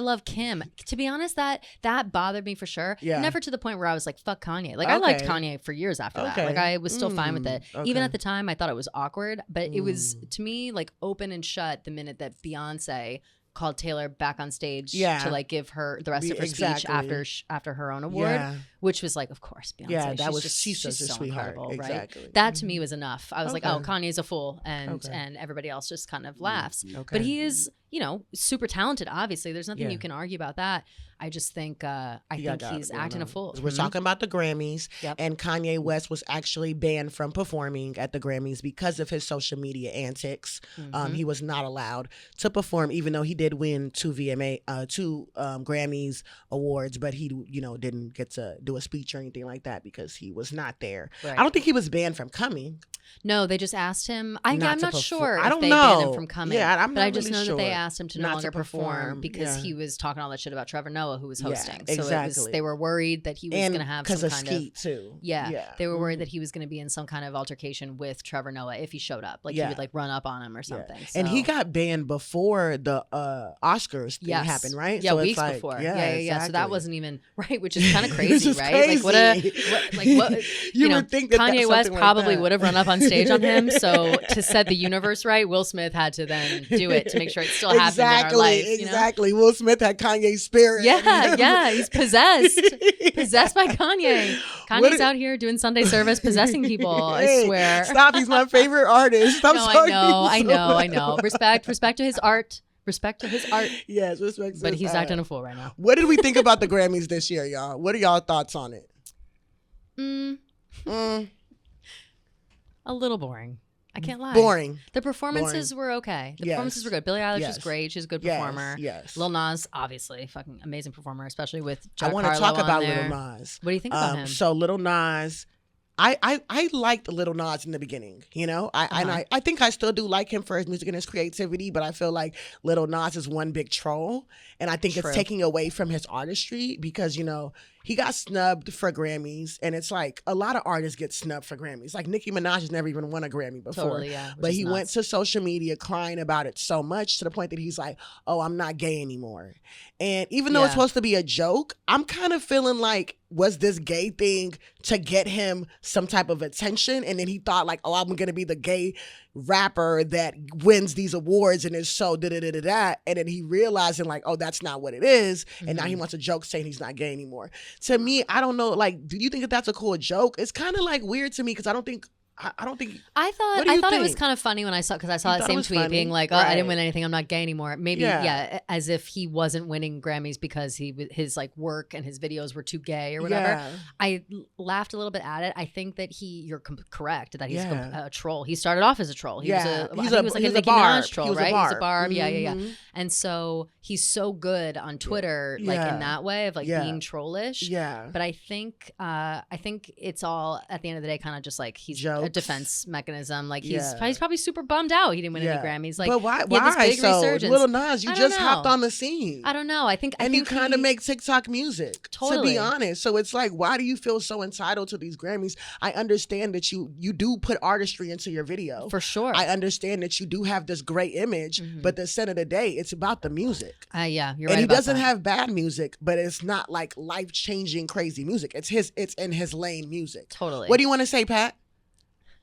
love Kim. To be honest, that bothered me for sure. Yeah. Never to the point where I was like, fuck Kanye. Like, I liked Okay. Kanye for years after that. Okay. Like, I was still fine with it. Even okay. at the time, I thought it was awkward, but it was, to me, like, open and shut the minute that Beyonce called Taylor back on stage Yeah. to like give her the rest of her speech Exactly. after her own award, Yeah. which was like, of course, Beyonce. Yeah, that she's was just, she's such a so sweetheart. incredible, Exactly. right? That to me was enough. I was like, oh, Okay. Kanye's a fool, and Okay. and everybody else just kind of laughs. Okay. But he is, super talented. Obviously, there's nothing Yeah. you can argue about that. I just think I He think got he's going acting a on. fool. We're talking about the Grammys, Yep. and Kanye West was actually banned from performing at the Grammys because of his social media antics. He was not allowed to perform, even though he did win two Grammys awards, but he, didn't get to do a speech or anything like that because he was not there. Right. I don't think he was banned from coming. No, they just asked him. I'm Not to not perform. sure. I if don't they banned him know. from coming. Yeah, I'm but not I just really know that they sure. asked him to no Not to longer perform perform, because yeah. he was talking all that shit about Trevor Noah, who was Yeah, hosting. So exactly. they were worried that he was And going to have because some of kind Skeet of too. yeah. They were worried that he was going to be in some kind of altercation with Trevor Noah if he showed up. Like he Yeah. would like run up on him or Yeah. something. And he So- got banned before the Oscars thing Yes. happened, right? Yeah, So it's weeks like- before. Yeah, So that exactly. wasn't even right, which is kind of Which crazy, is right? Like what You would think that Kanye that's West something like probably that. would have run up on stage on him. So to set the universe right, Will Smith had to then do it to make sure it still happened in our life. Exactly. Will Smith had Kanye's spirit. Yeah, he's possessed. Possessed by Kanye. What Kanye's is- out here doing Sunday service, possessing people. I Hey, swear. Stop. He's my favorite artist. Stop No, talking I so know. much. Respect to his art. Respect to his art. Yes, respect. to But his he's art. acting a fool right now. What did we think about the Grammys this year, y'all? What are y'all thoughts on it? A little boring. I can't lie. Boring. The performances were okay. The Yes. performances were good. Billie Eilish Yes. is great. She's a good Yes, performer. yes. Lil Nas, obviously, fucking amazing performer, especially with I Jack want to Harlow talk about on there. Lil Nas. What do you think about him? So Lil Nas, I liked Lil Nas in the beginning, and I think I still do like him for his music and his creativity, but I feel like Lil Nas is one big troll, and I think True. it's taking away from his artistry because he got snubbed for Grammys, and it's like a lot of artists get snubbed for Grammys. Like Nicki Minaj has never even won a Grammy before. Totally, yeah, which But is he went nuts. to social media crying about it so much to the point that he's like, "Oh, I'm not gay anymore." And even though it's Yeah. supposed to be a joke, I'm kind of feeling like, was this gay thing to get him some type of attention? And then he thought like, "Oh, I'm gonna be the gay rapper that wins these awards and is so da-da-da-da-da." And then he realizing like, oh, that's not what it is. And now he wants a joke saying he's not gay anymore. To me, I don't know, like, do you think that that's a cool joke? It's kind of like weird to me because I don't think I What thought do it you was think? kind of funny when I saw because I saw You that thought it same was tweet funny? being like, "Oh, I Right. didn't win anything. I'm not gay anymore." Maybe, Yeah. yeah, as if he wasn't winning Grammys because his like work and his videos were too gay or whatever. Yeah. I laughed a little bit at it. I think that you're correct that he's Yeah. a troll. He started off as a troll. He Yeah. was I think He's he a- was like he's a a Nicki barb. Minaj troll, He was a right? He's a barb. barb. Yeah. Mhm. And so he's so good on Twitter, like Yeah. in that way of like Yeah. being trollish. Yeah. But I think it's all at the end of the day kind of just like he's a Jokes. defense mechanism. Like Yeah. he's probably super bummed out he didn't win Yeah. any Grammys. Like, but why? he had this big So resurgence. Lil Nas, you I don't just hopped know. on the scene. I don't know. I think And you think kind of he- make TikTok music, to Totally. be honest. So it's like, why do you feel so entitled to these Grammys? I understand that you do put artistry into your video. for sure. I understand that you do have this great image, but at the end of the day, it's about the music. Yeah, you're And right. he about doesn't that. have bad music, but it's not like life-changing crazy music. It's in his lane music. Totally. What do you want to say, Pat?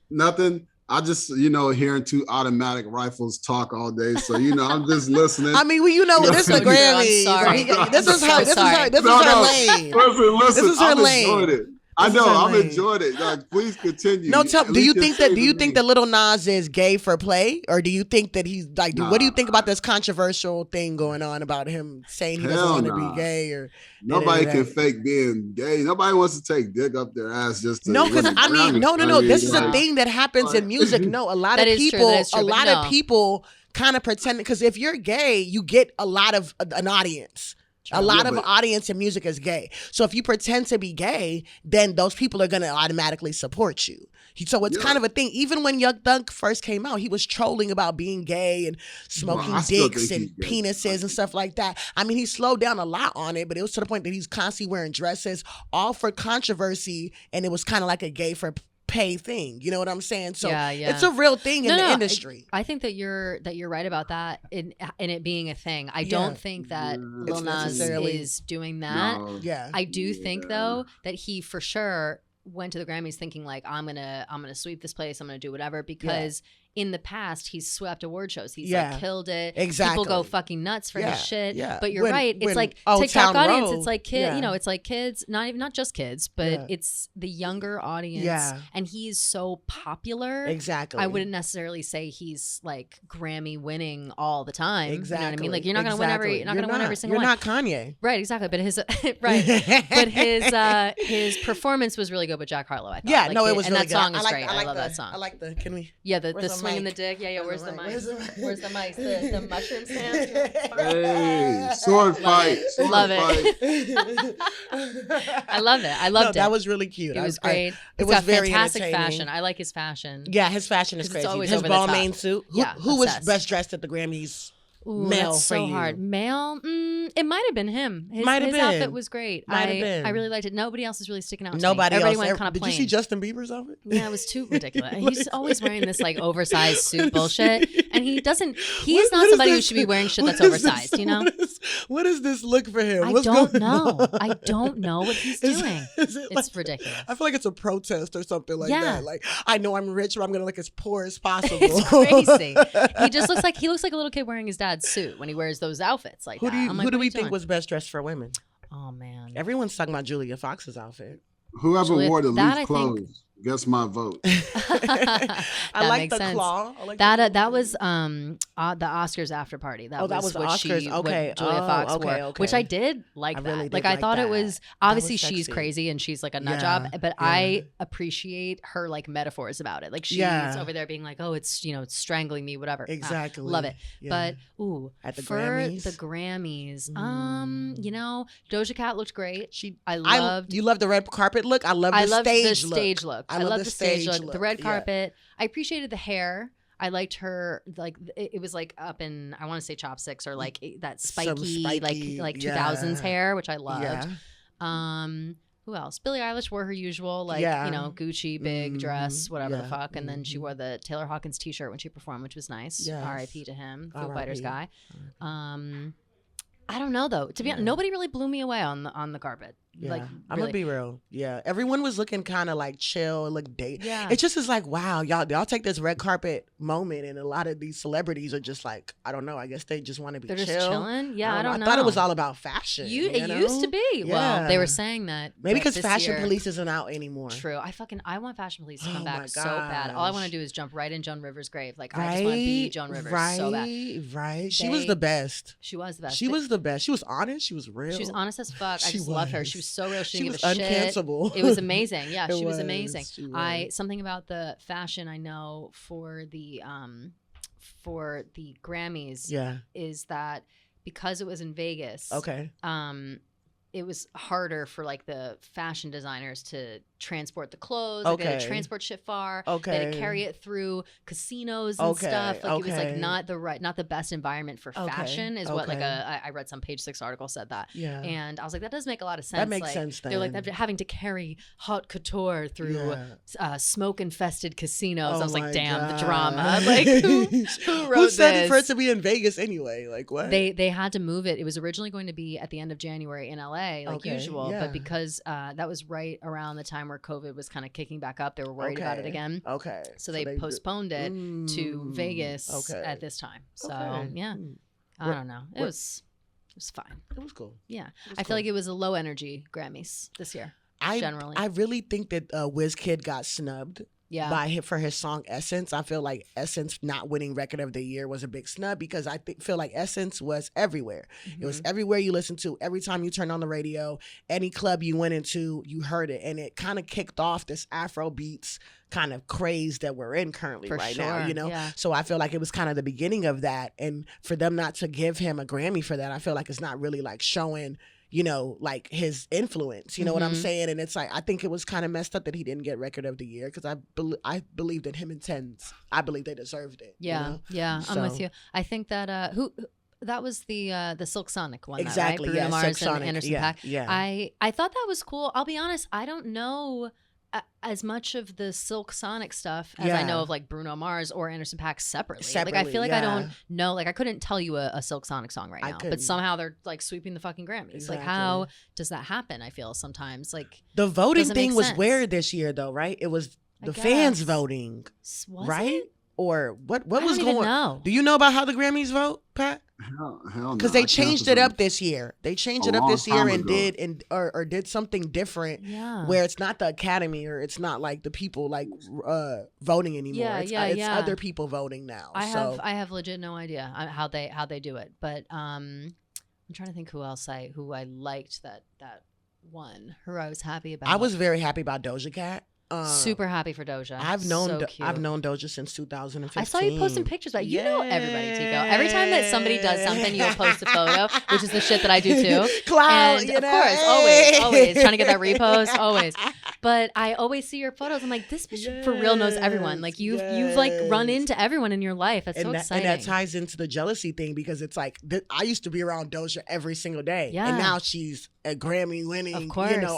Nothing. I just, hearing two automatic rifles talk all day. So, I'm just listening. I mean, well, this is a I'm Grammy. sorry. This is her. I'm This is sorry. her. This is No, her no. lane. Listen, This is her I lane. enjoyed it. I know. I'm lame. enjoying it. Like, please continue. No, At do you least think you're that? Do you saving think me. that Lil Nas is gay for play, or do you think that he's like? What do you think about this controversial thing going on about him saying he doesn't Hell want to nah. be gay? Or Nobody can fake being gay. Nobody wants to take dick up their ass just to no, because win I mean, Grammys. no. This is a like, thing that happens in music. No, a lot That of is true, people, that is true, a but lot no. of people kind of pretend because if you're gay, you get a lot of an audience. A lot of audience in music is gay. So if you pretend to be gay, then those people are going to automatically support you. So it's kind of a thing. Even when Young Thug first came out, he was trolling about being gay and smoking dicks and penises and stuff like that. I mean, he slowed down a lot on it, but it was to the point that he's constantly wearing dresses, all for controversy, and it was kind of like a gay for pay thing. You know what I'm saying? So it's a real thing in the industry. I think that you're right about that in it being a thing. I don't think that Lil Nas is doing that. No. Yeah. I do think though that he for sure went to the Grammys thinking like I'm gonna sweep this place, I'm gonna do whatever, because in the past he's swept award shows. He's like killed it. Exactly. People go fucking nuts for his shit. Yeah. But you're right. It's like TikTok audience. It's like kid. You know, it's like kids. Not just kids, but it's the younger audience. Yeah. And he's so popular. Exactly. I wouldn't necessarily say he's like Grammy winning all the time. Exactly. You know what I mean? Like you're not gonna win every. You're not gonna win every single one. You're not Kanye. Right. Exactly. But his but his performance was really good with Jack Harlow. I thought. Yeah. Like, no, it was and really that song good. is great. I love the, that song. I like the. Can we? Yeah. The Where's the swing and the mic? dick. Yeah. Where's the mic? Where's the mic? The mushroom stand. Hey, sword fight. Sword Love fight. it. I love it. I loved it. That was really cute. It was great. It was got very fantastic entertaining. fashion. I like his fashion. Yeah, his fashion is 'Cause it's crazy. always His over the top. Balmain suit. Who was best dressed at the Grammys? Ooh, Male that's for so you. hard. Male? It might have been him. His outfit was great. Might have been. I really liked it. Nobody else is really sticking out to Nobody me. Everybody else. went kind of Did plain. you see Justin Bieber's outfit? Yeah, it was too ridiculous. He's always wearing this like oversized suit bullshit, and he doesn't. He is not somebody who should be wearing shit that's oversized. You know. What is this look for him? I What's don't going know. on? I don't know what he's doing. Is it It's ridiculous. I feel like it's a protest or something like Yeah. that. Like I know I'm rich, but I'm gonna look as poor as possible. It's crazy. He just looks like a little kid wearing his dad's suit when he wears those outfits like Who that. do we think was best dressed for women? Oh man. Everyone's talking about Julia Fox's outfit. Whoever Julia- wore the that loose I clothes think- gets my vote. I like makes the sense. claw. I like That was the Oscars after party. That that was the what Oscars. She, Okay. what Julia Oh, Fox okay, wore, okay. which I did like. I that. really did like I like thought that. it was That obviously was she's sexy. crazy and she's like a nut Yeah, job, but yeah. I appreciate her like metaphors about it. Like she's over there being like, oh, it's it's strangling me, whatever. Exactly. Love it. Yeah. But At the for Grammys? the Grammys, Doja Cat looked great. You love the red carpet look. I love the stage look. I love the stage look. The red Yeah. carpet. I appreciated the hair. I liked her, like it was like up in, I want to say chopsticks or like that spiky, like 2000s hair, which I loved. Yeah. Who else? Billie Eilish wore her usual Gucci big dress, whatever the fuck, and then she wore the Taylor Hawkins t-shirt when she performed, which was nice. Yes. R.I.P. to him, Foo R.I.P. Fighters guy. I don't know though. To be honest, nobody really blew me away on the carpet. Yeah. Like, I'm gonna be real. Yeah, everyone was looking kind of like chill, like date. Yeah. It just is like, wow, y'all take this red carpet moment, and a lot of these celebrities are just like, I don't know. I guess they just want to be. They're chill. just chilling. Yeah, I don't know. I thought it was all about fashion. It know? used to be. Well, they were saying that. Maybe because this Fashion year- Police isn't out anymore. True. I want Fashion Police to come Oh back my so bad. All I want gosh. to do is jump right in Joan Rivers' grave. Like Right? I just want to be Joan Rivers so bad. Right. She was the best. She was the best. She was the best. She was honest. She was real. She was honest as fuck. I She just loved her. She was so real. She didn't give a shit. uncancelable. It was amazing. Yeah, It she was was. amazing. She was. Something about the fashion I know for the Grammys Yeah. is that because it was in Vegas. Okay. It was harder for like the fashion designers to transport the clothes. Like, they had to Okay. transport shit far. Okay. They had to carry it through casinos and Okay, stuff. Like it was like okay. not the best environment for Okay, fashion is what like okay. I read some Page 6 article said that. Yeah. And I was like, that does make a lot of sense. That makes like, sense They're like then. they're having to carry haute couture through smoke infested casinos. Oh I was like, my damn, the God. drama. Like who wrote Who said this? for it to be in Vegas anyway? Like what? They had to move it. It was originally going to be at the end of January in LA, like Okay, usual. yeah. But because that was right around the time where COVID was kind of kicking back up, they were worried about it Okay. again. Okay. So they postponed it to Vegas okay. at this time. So Okay. yeah, I don't know. It was fine. It was cool. Yeah, was I feel cool. like it was a low energy Grammys this year. generally. I really think that WizKid got snubbed. Yeah. For his song Essence. I feel like Essence not winning Record of the Year was a big snub because I feel like Essence was everywhere. It was everywhere you listen to. Every time you turned on the radio, any club you went into, you heard it. And it kind of kicked off this Afro beats kind of craze that we're in currently now, you know? Yeah. So I feel like it was kind of the beginning of that. And for them not to give him a Grammy for that, I feel like it's not really like showing, you know, like his influence, you know what I'm saying? And it's like, I think it was kind of messed up that he didn't get Record of the Year because I believe that him and Tens, I believe they deserved it. Yeah, you know? yeah, I'm with you. I think that who that was the Silk Sonic one, exactly, right? Bruno Mars Silk and Sonic, Anderson yeah, .Paak. yeah. I thought that was cool. I'll be honest, I don't know as much of the Silk Sonic stuff as I know of like Bruno Mars or Anderson .Paak separately. Like I feel like I don't know, like I couldn't tell you a Silk Sonic song right now, but somehow they're like sweeping the fucking Grammys. Exactly. Like how does that happen? I feel sometimes like the voting thing was sense. weird this year though, right? It was the fans voting, was right? It? Or what I was don't going even know. Do you know about how the Grammys vote, Pat? Hell no. Because they changed it up this year. They changed it up this year and did something different. Yeah. Where it's not the Academy or it's not like the people like voting anymore. It's other people voting now. I have legit no idea how they do it. But I'm trying to think who I liked that won. Who I was happy about. I was very happy about Doja Cat. Super happy for Doja. I've known Doja since 2015. I saw you posting pictures, but you know everybody, Tiko. Every time that somebody does something, you'll post a photo, which is the shit that I do too. Cloud, and of course, always trying to get that repost, always. But I always see your photos. I'm like, this bitch for real knows everyone. Like you've like run into everyone in your life. That's so exciting. And that ties into the jealousy thing because it's like I used to be around Doja every single day, and now she's a Grammy winning,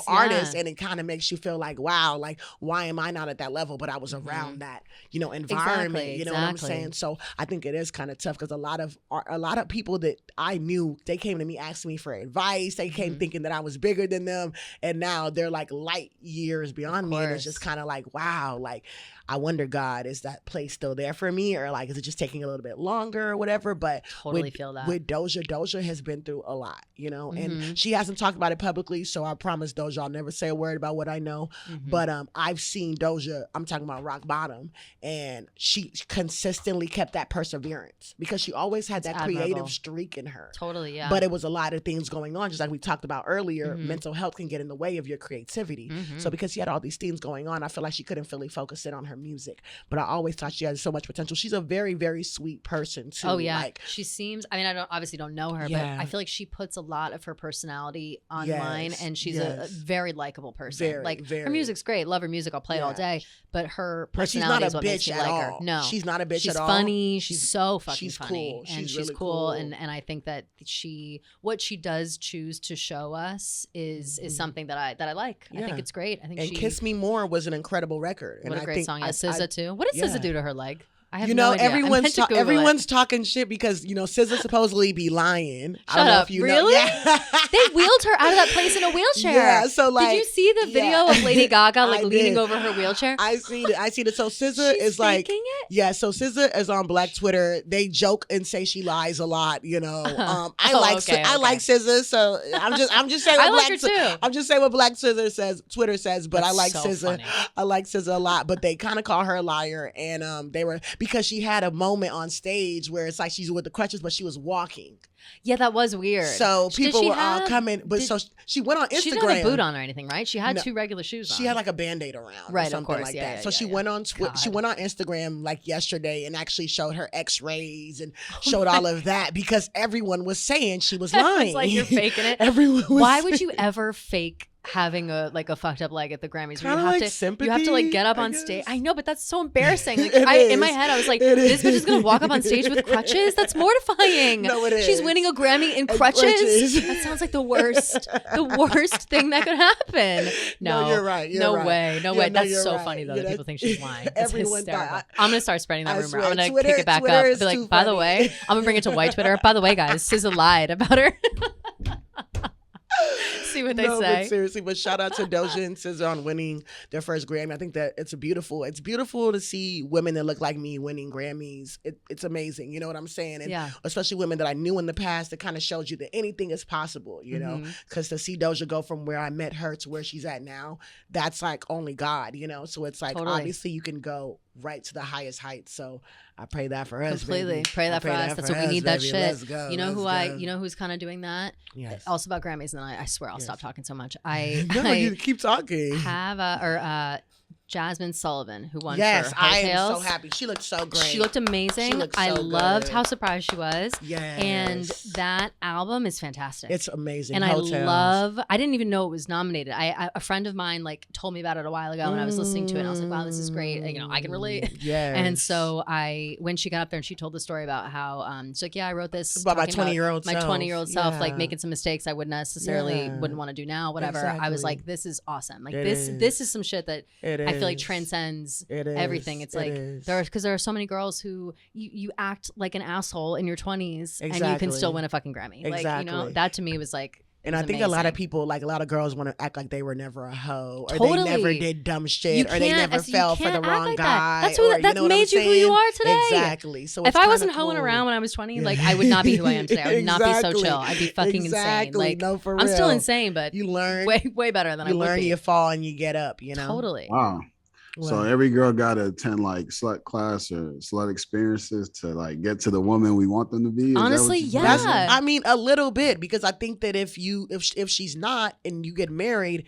artist, and it kind of makes you feel like, wow, like why am I not at that level? But I was around that, environment. You know what I'm saying? So I think it is kind of tough because a lot of people that I knew, they came to me asking me for advice. They came thinking that I was bigger than them, and now they're like light years beyond me. And it's just kind of like, wow, like I wonder, God, is that place still there for me, or like is it just taking a little bit longer or whatever? But totally feel that with Doja has been through a lot, and she hasn't talked about it publicly. So I promise Doja, I'll never say a word about what I know. But I've seen Doja. I'm talking about rock bottom, and she consistently kept that perseverance because she always had that creative streak in her. Totally, yeah. But it was a lot of things going on, just like we talked about earlier. Mental health can get in the way of your creativity. So because she had all these things going on, I feel like she couldn't fully focus in on her music. But I always thought she had so much potential. She's a very, very sweet person too. Oh yeah, she seems. I mean, I obviously don't know her, but I feel like she puts a lot of her personality online, and she's a very likable person. Her music's great. Love her music. I'll play it all day. But her personality is what makes me like her. No, she's not a bitch at all. She's funny. She's so fucking funny. Cool. And she's really cool. And I think that what she does choose to show us is something that I like. I think it's great. I think Kiss Me More was an incredible record. What a great song. SZA too. What did SZA do to her leg? I have no idea. Everyone's talking shit because SZA supposedly be lying. Shut up. Really? Yeah. They wheeled her out of that place in a wheelchair. Yeah. So like, did you see the video of Lady Gaga leaning over her wheelchair? I seen it. So SZA is like, So SZA is on Black Twitter. They joke and say she lies a lot. I like SZA. So I'm just saying. I like her too. I'm just saying what Black SZA says. Twitter says, but I like so SZA. Funny. I like SZA a lot. But they kind of call her a liar, and they were. Because she had a moment on stage where it's like she's with the crutches, but she was walking. Yeah, that was weird. So people were all coming, but so she went on Instagram. She didn't have a boot on or anything, right? She had two regular shoes on. She had like a Band-Aid around, right? Or something of course, like that. So she went on Instagram like yesterday and actually showed her X-rays and showed all of that because everyone was saying she was lying. It's like you're faking it. Everyone. Why would you ever fake having a fucked up leg at the Grammys? You have to get up on stage. I know, but that's so embarrassing. Like, in my head, I was like, this bitch is gonna walk up on stage with crutches? That's mortifying. No, it is. She's winning a Grammy in crutches. That sounds like the worst thing that could happen. No, you're right. No way. That's so right. funny though that people think she's lying. That's Everyone hysterical. I'm gonna start spreading that rumor. Swear, I'm gonna Twitter, kick it back Twitter up. Be like, by the way, I'm gonna bring it to white Twitter. By the way, guys, SZA lied about her. See what they No, say. but seriously, but shout out to Doja and SZA on winning their first Grammy. I think that it's beautiful to see women that look like me winning Grammys. It's amazing. You know what I'm saying? And especially women that I knew in the past, that kind of shows you that anything is possible, you know? Because to see Doja go from where I met her to where she's at now, that's like only God, you know? So it's like, obviously you can go right to the highest heights. So I pray that for us. Completely. Baby. Pray that for us. That's what we need, that baby. shit. Let's go. You know who's kind of doing that? Yes. Also about Grammys, and then I swear I'll stop talking so much. No, I you keep talking. have Jasmine Sullivan, who won for I am Hotels. so happy. She looked so great. She looked amazing. She looked I so loved good. how surprised she was. Yes. And that album is fantastic. It's amazing. And Hotels. I didn't even know it was nominated. A friend of mine like told me about it a while ago, and I was listening to it, and I was like, wow, this is great. You know, I can relate. Yeah. And so when she got up there and she told the story about how she's like, I wrote this about my talking 20-year-old my self. 20-year-old self, Yeah. like making some mistakes I wouldn't necessarily wouldn't want to do now, whatever. I was Exactly. like, this is awesome. Like It this is some shit that It I feel like is. transcends It is. everything. It's It like is. because there are so many girls who you act like an asshole in your 20s and you can Exactly. still win a fucking Grammy. Like, you know, Exactly. that to me was like, And it I was think a lot of amazing. people, like a lot of girls, want to act like they were never a hoe, or Totally. they never did dumb You shit, or they can't- never you fell for can't the act wrong like guy. that. That's or, what that know what I'm made you who you saying? are today. Exactly. So If it's I kinda wasn't hoeing cool. around when I was 20, like I would not be who I am today. I would not be so chill. I'd be fucking insane. Like No, for I'm still real. insane, but You learn. way better than I You would learn, be. you fall, and you get up. You know. Totally. Wow. So Well, every girl got to attend like slut class or slut experiences to like get to the woman we want them to be. Is that what Honestly, you're yeah. saying? I mean, a little bit, because I think that if she's not and you get married,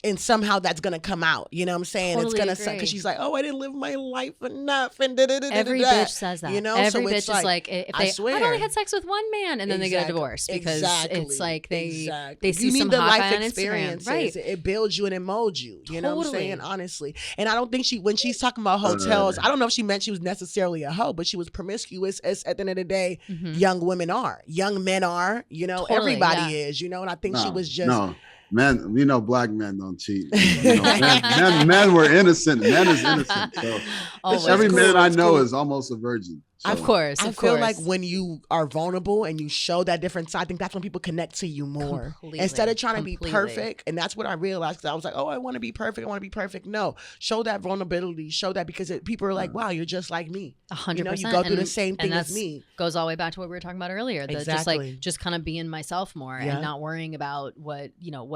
and somehow that's gonna come out, you know what I'm saying? Totally It's gonna agree. because she's like, oh, I didn't live my life enough, and da-da-da-da-da-da. Every bitch says that. You know, every so bitch it's is like, if I they, swear. I've only had sex with one man, and then they get a Exactly. divorce because Exactly. it's like they Exactly. see you need some the hot life guy on Instagram, experiences. right? It builds you and it molds you. You know what I'm Totally. saying? Honestly, and I don't think when she's talking about hotels, I don't know if she meant she was necessarily a hoe, but she was promiscuous. As at the end of the day, young women are, young men are. You know, Totally, everybody yeah. is. You know, and I think she No, was just. no. Men, we know black men don't cheat. You know, men were innocent. Men is innocent. So Always. every cool, man I it's know cool. is almost a virgin. So, Of course, I of feel course. like when you are vulnerable and you show that different side, I think that's when people connect to you more. Completely. Instead of trying to be Completely. perfect. And that's what I realized, because I was like, oh, I want to be perfect. I want to be perfect. No, show that vulnerability. Show that, because people are like, wow, you're just like me. 100%. You know, you go through the same thing and as me. Goes all the way back to what we were talking about earlier. Exactly. Just kind of being myself more Yeah. and not worrying about what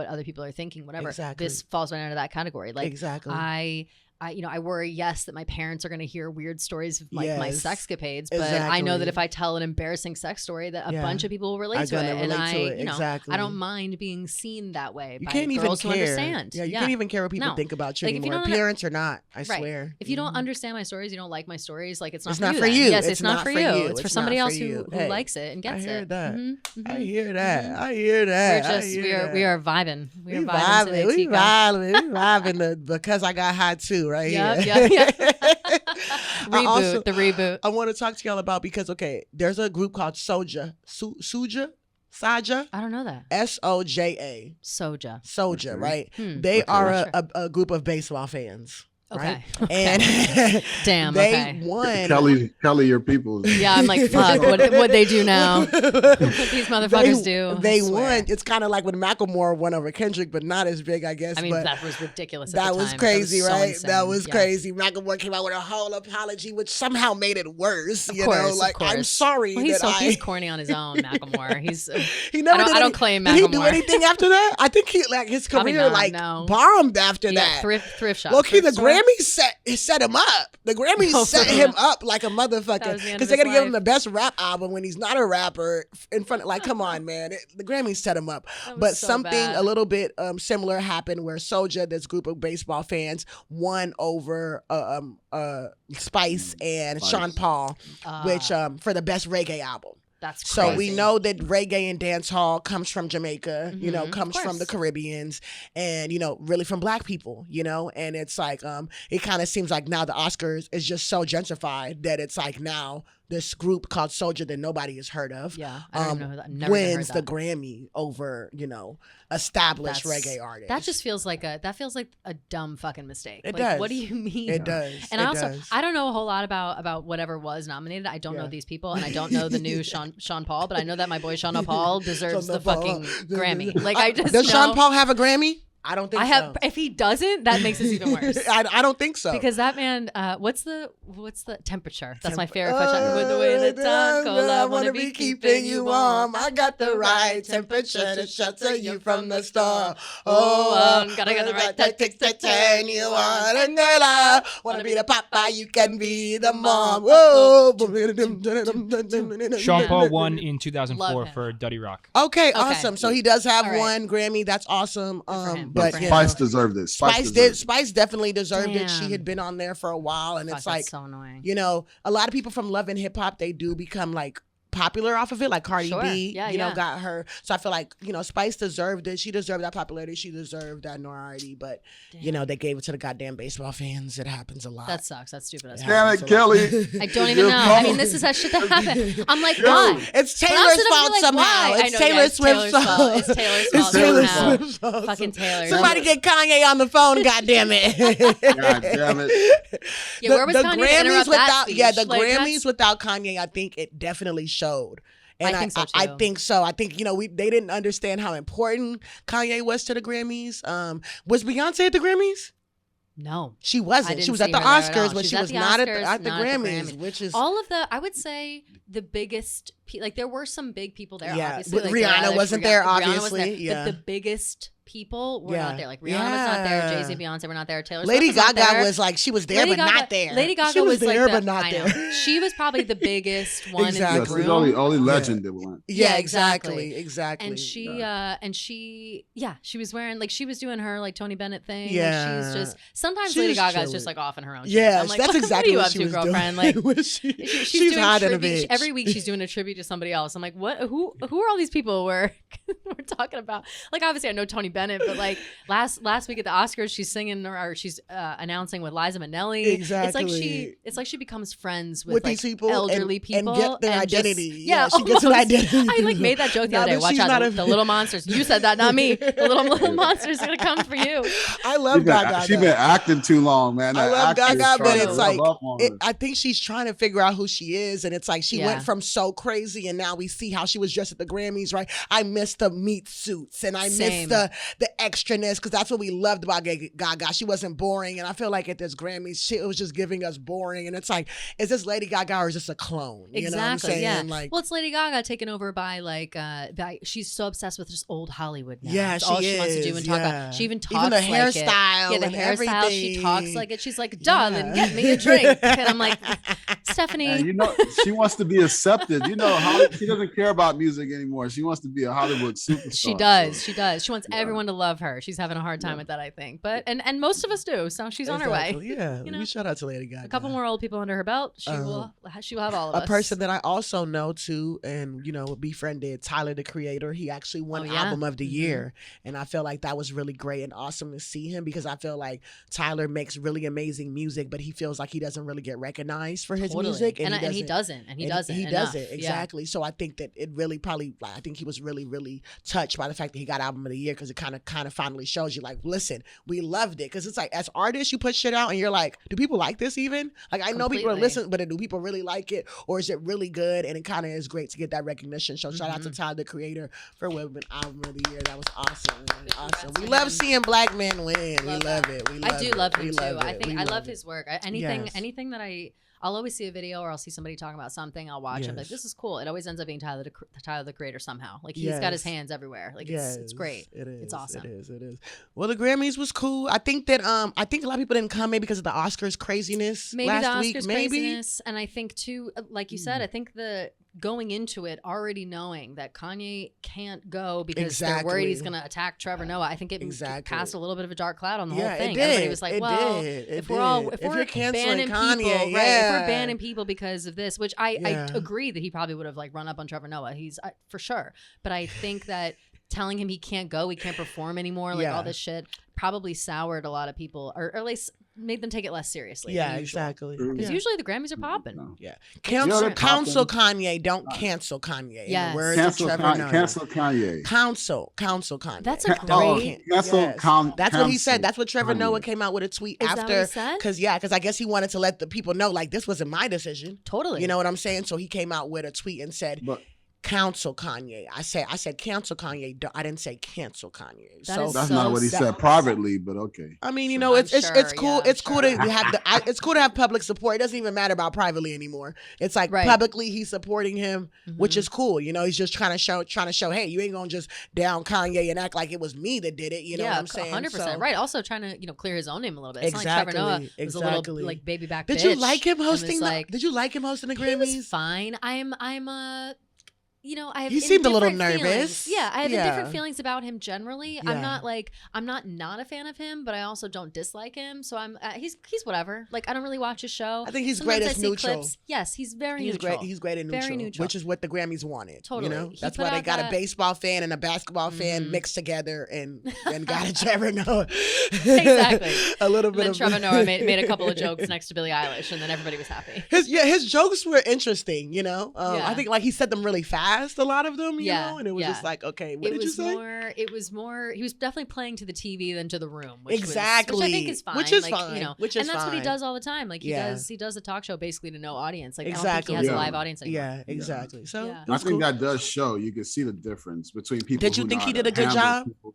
other people are thinking, whatever. Exactly. This falls right under that category. Like Exactly. I worry, yes, that my parents are going to hear weird stories of like my Yes. sexcapades, but I know that Exactly. if I tell an embarrassing sex story, that a Yeah. bunch of people will relate Are to it, gonna and relate I, to it. you know, Exactly. I don't mind being seen that way You by can't even girls who care. understand. Yeah, you can't even care what people No. think about you Like, if you anymore. don't under- Parents or not, I Right. swear. If you don't Mhm. understand my stories, you don't like my stories, like it's not It's for not you. for then. you. Yes, It's it's not not for for you. you. It's for It's somebody not else for you. who Hey, likes it and gets I hear it. that. Mhm, I mhm. hear that. Mhm. I hear that. We're just we are vibing. We are We vibing today, We Tiko. vibing. We vibing the because I got high too, right Yep, here. yep, yep. I also- the reboot. I want to talk to y'all about, because there's a group called Soja, Saja, I don't know that. Soja, Soja. Soja, right? Hmm. They are Sure. a group of baseball fans. Okay. Right? Okay. And Damn. they Okay. won. Kelly, your people. Yeah, I'm like, fuck. What they do now? What these motherfuckers do? I They swear. won. It's kind of like when Macklemore won over Kendrick, but not as big, I guess. I mean, but that was ridiculous. At that the was time. crazy, so right? insane. That was Yeah. crazy. Macklemore came out with a whole apology, which somehow made it worse. Of You course, know, of like, I'm course. sorry Well, he's that he's corny on his own, Macklemore. He's he never I did. don't claim Did he do Macklemore. anything after that? I think his Probably career not, no. bombed after yeah, that. thrift shop. Low key, the thrift store. Grammys set him up. The Grammys Oh, set for him real? up like a That motherfucker, was the end because of they're his gonna give him life. the best rap album when he's not a rapper in front of, like, come on, man. The Grammys set him up. That was But so something bad. a little bit similar happened where Soja, this group of baseball fans, won over Spice and Spice. Sean Paul, which for the best reggae album. That's So crazy. we know that reggae and dance hall comes from Jamaica, you know, Mhm, comes of from the course. Caribbeans, and, you know, really from black people, you know, and it's like, it kind of seems like now the Oscars is just so gentrified that it's like now this group called Soldier that nobody has heard of. Yeah, I don't know. I've never wins heard the that. Grammy over, established reggae artists. That just feels like a dumb fucking mistake. It like, does. What do you mean? It does. And It does. I don't know a whole lot about whatever was nominated. I don't know these people, and I don't know the new Sean Paul, but I know that my boy Sean Paul deserves the fucking Grammy. Like I just Does know, Sean Paul have a Grammy? I don't think so. If he doesn't, that makes it even worse. I don't think so. Because that man, what's the temperature? That's my favorite question. With the way the sun cold, I wanna be keeping you warm. I got the right temperature to shelter you from the storm. Gotta get the right tactics to turn you on. And girl, I wanna be the papa, you can be the mom. Whoa. Sean Paul won in Love 2004 him. for Duddy Rock. Okay, awesome. So he does have All right. one Grammy. That's awesome. him. But Good for him. Spice deserved it. Spice definitely deserved it. She Damn. had been on there for a while, and Fuck, it's like, that's so annoying. a lot of people from Love and Hip Hop, they do become like popular off of it, like Cardi Sure. B, Yeah, got her. So I feel like, Spice deserved it. She deserved that popularity. She deserved that notoriety. But, they gave it to the goddamn baseball fans. It happens a lot. That sucks. That's stupid. As fuck. Damn it, Kelly. I don't even know. I mean, this is that shit that happened. I'm like, why? It's But I'm Taylor's sitting there fault like, somehow. why? I It's know, Taylor yeah, it's Swift's Taylor's fault. It's Taylor's It's fault Taylor somehow. Swift's fault. Fucking Taylor. Somebody get Kanye on the phone, goddamn it. God damn it. Yeah, where was Kanye to interrupt that speech? the Like, Grammys that's- without Kanye, I think it definitely showed. And I think so, I too. think so. I think, they didn't understand how important Kanye was to the Grammys. Was Beyonce at the Grammys? No. She I wasn't. didn't She was see at the her there at all. Oscars, but She's she at was the not at Oscars, the not at the Grammys, Grammys. which is all of I would say the biggest, there were some big people there, Yeah, obviously. but Like, Rihanna wasn't there, obviously, But yeah. the biggest people were Yeah. not there. Like Rihanna was not there, Yeah. Jay-Z, Beyonce were not there, Taylor Lady Swift was not Gaga there. was like, she was there, Lady but Gaga, not there. Lady Gaga she was there, like but not I know. there. She was probably the biggest one Exactly. in Yes, the it's room. only legend that went. Yeah, exactly. exactly. And she was wearing, like, she was doing her like Tony Bennett thing. Yeah. And she's just sometimes She Lady was Gaga is chilling. just like off in her own shit. Yes, I'm like, that's exactly what are you what up she to, was girlfriend? doing. Like she's she's doing hot in a tribute. bitch. Every week she's doing a tribute to somebody else. I'm like, what? Who are all these people we're talking about? Like, obviously I know Tony Bennett, but like last week at the Oscars, she's singing or she's announcing with Liza Minnelli. Exactly. It's like she becomes friends with With like these people elderly and people get their and just- identity. yeah, She gets an almost. identity. I like made that joke the Now other day. that Watch she's out, not the little monsters. You said that, not me. The little monsters are gonna come for you. I love Gaga. She been acting too long, man. I That love actor is Gaga, but trying to it's rub like up on her. I think she's trying to figure out who she is, and it's like she Yeah. went from so crazy, and now we see how she was dressed at the Grammys, right? I miss the meat suits, and I Same. miss the extraness, because that's what we loved about Gaga. She wasn't boring, and I feel like at this Grammys, it was just giving us boring, and it's like, is this Lady Gaga or is this a clone? You know what I'm Exactly. saying? Yeah. Like, Well, it's Lady Gaga taken over by she's so obsessed with just old Hollywood now. Yeah, That's all she she wants to do is, and talk yeah. about. She even talks Even the like hairstyle it. Yeah, the and hairstyle. She talks everything. like it. She's like, darling, get me a drink. And I'm like, Stephanie. And she wants to be accepted. She doesn't care about music anymore. She wants to be a Hollywood superstar. She does. So, She does. She wants everyone to love her. She's having a hard time with that, I think. But and most of us do. So she's on her way. Exactly, yeah, You know? we shout out to Lady Gaga. A couple more old people under her belt. She will have all of us. A person that I also know too, and befriended Tyler, the Creator. He actually won Oh, yeah? Album of the Year, and I feel like that was really great and awesome to see him, because I feel like Tyler makes really amazing music, but he feels like he doesn't really get recognized for his Totally. music, And he doesn't. He enough. doesn't Yeah. exactly. So I think that it really probably, I think he was really, really touched by the fact that he got Album of the Year, because it kind of finally shows you, like, listen, we loved it, because it's like, as artists, you put shit out and you're like, do people like this even? Like, I know people are Completely. listening, but do people really like it, or is it really good? And it kind of is great to get that recognition. So shout out to Tyler, the Creator, for winning Album of the Year. That was awesome. Man. Awesome. We love seeing Black men win. We love it. We love I do it. love him We too. love I it. think We I love love his it. work. Yes. Anything that I'll always see a video or I'll see somebody talking about something. I'll watch. I'm like, Yes. this is cool. It always ends up being Tyler the Creator somehow. Like he's got his Yes. hands everywhere. Like it's great. It is. It's awesome. It is. Well, the Grammys was cool. I think that a lot of people didn't come maybe because of the Oscars craziness Maybe last the Oscars week. Maybe. craziness, and I think too, like you said, I think the going into it already knowing that Kanye can't go because they're worried he's Exactly. going to attack Trevor Noah. I think it Exactly. cast a little bit of a dark cloud on the Yeah, whole thing. it did. Everybody was like, It well, did. It if we're did. If you're canceling banning Kanye, people, right? If yeah. we're banning people because of this, which I Yeah. agree that he probably would have like run up on Trevor Noah. He's for sure, but I think that telling him he can't go, he can't perform anymore, like Yeah. all this shit, probably soured a lot of people, or at least made them take it less seriously. Yeah, than usual. exactly. Because Yeah. usually the Grammys are popping. Yeah. they're Counsel popping. Kanye, don't cancel Kanye. Yes. In the words of Cancel, Trevor Noah. cancel Kanye. Counsel Kanye. That's a Don't great- Cancel. Yes. That's what he cancel said. That's what Trevor Kanye. Noah came out with a tweet Is that after. what he said? Because I guess he wanted to let the people know, like, this wasn't my decision. Totally. You know what I'm saying? So he came out with a tweet and said, But counsel Kanye. I said cancel Kanye. I didn't say cancel Kanye. That So is that's so not what he sad. said privately. But okay. I mean, you Sure. know, it's I'm cool. sure, It's yeah, cool I'm to have it's cool to have public support. It doesn't even matter about privately anymore. It's like Right. publicly he's supporting him, which Mhm. is cool. You know, he's just trying to show, hey, you ain't gonna just down Kanye and act like it was me that did it. You know what I'm saying? 100%. So- Right. Also trying to, clear his own name a little bit. It's not like Trevor Noah was a little Exactly. like baby back Did bitch you like him and was hosting? Did you like him hosting the He Grammys? was fine. I'm I have He seemed a little indifferent nervous. feelings. Yeah, I have Yeah. indifferent feelings about him generally. Yeah. I'm not a fan of him, but I also don't dislike him. So he's whatever. Like I don't really watch his show. I think he's Sometimes great I as see neutral. clips. Yes, he's very He's neutral. great. He's great at Very neutral, neutral. which is what the Grammys wanted. Totally. You know, He that's put why they out got a that- baseball fan and a basketball fan mixed together and got a Trevor Noah. Exactly. A little And bit then of Trevor Noah made a couple of jokes next to Billie Eilish, and then everybody was happy. His jokes were interesting. You know, Yeah. I think like he said them really fast. A lot of them. You Yeah, know, and it was yeah. just like, okay, what It did you was say? It was more. He was definitely playing to the TV than to the room. Which Exactly. which I think is fine. Which is like, fine. Which is and that's what he fine. does all the time. Like he Yeah. does a talk show basically to no audience. Like I Exactly. don't think he has Yeah. a live audience anymore. Yeah, exactly. So Yeah. it I was think cool. that does show. You can see the difference between people. Did you who think know he how did a to good handle job? people.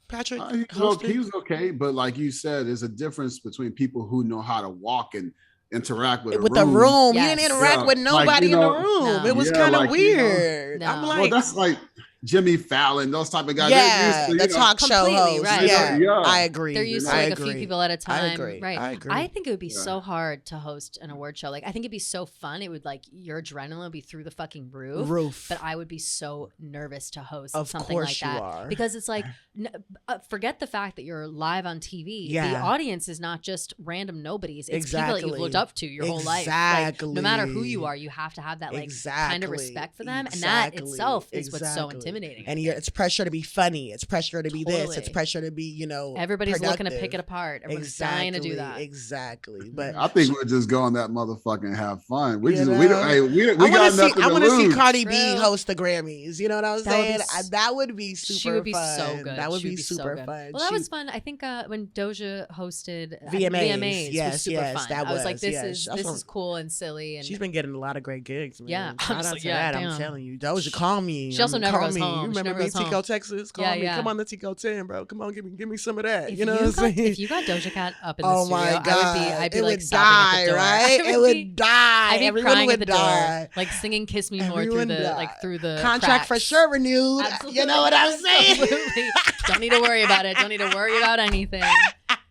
Patrick, He's hosting? okay, but like you said, there's a difference between people who know how to walk and interact with the room. Yes. He didn't interact Yeah. with Like, nobody you in know, the room. No. It was Yeah, kind of like, you know, weird. I'm No. like, Well, that's like Jimmy Fallon, those type of guys. yeah, They're used to, the you know, talk show Completely, host. right. Yeah, Yeah. I agree. They're used to I like a agree. few people at a time. agree. Right. I agree. I think it would be Yeah. so hard to host an award show. Like I think it'd be so fun. It would like your adrenaline would be through the fucking roof. But I would be so nervous to host Of something course like you that are. because it's like forget the fact that you're live on TV. Yeah. The audience is not just random nobodies. It's people that Exactly. you've looked up to your whole life. Like, no matter who you Exactly. are, you have to have that like kind Exactly. of respect for them, and that Exactly. itself is what's so Exactly. intimidating. I And think. it's pressure to be funny. It's pressure to be this. It's Totally. pressure to be, you know, Everybody's looking to productive. pick it apart. Everyone's dying to do that. Exactly. But I think we'll just go on that motherfucker and have fun. We You just know? we don't. Hey, we I got want to nothing see. I to want to see lose. Cardi B True. host the Grammys. You know what I'm That would be saying? s- That would be super. She would be fun. so good. That would She be so super good. fun. Well, that She- was fun. I think when Doja hosted VMAs. was Yes, super yes, fun. that I was like, was, this yes. is That's this what- is cool and silly. And She's been getting a lot of great gigs, man. Yeah, Shout out honestly, to yeah, that. I'm damn. telling you. Doja, call me. She also never call goes me. home. You She remember never me, goes home. Tico, Texas? Call Yeah, me. yeah. Come on the Tico 10, bro. Come on, give me some of that. if You know what I'm saying? if you got Doja Cat up in the Oh studio, my god! I'd be it like would stopping at die, the door. right? It would die. I'd be Everyone crying would at the die. door, like singing "Kiss Me More" through Everyone the die. through the Contract for cracks. sure renewed. Absolutely. You know what I'm saying? Absolutely. Don't need to worry about it. Don't need to worry about anything.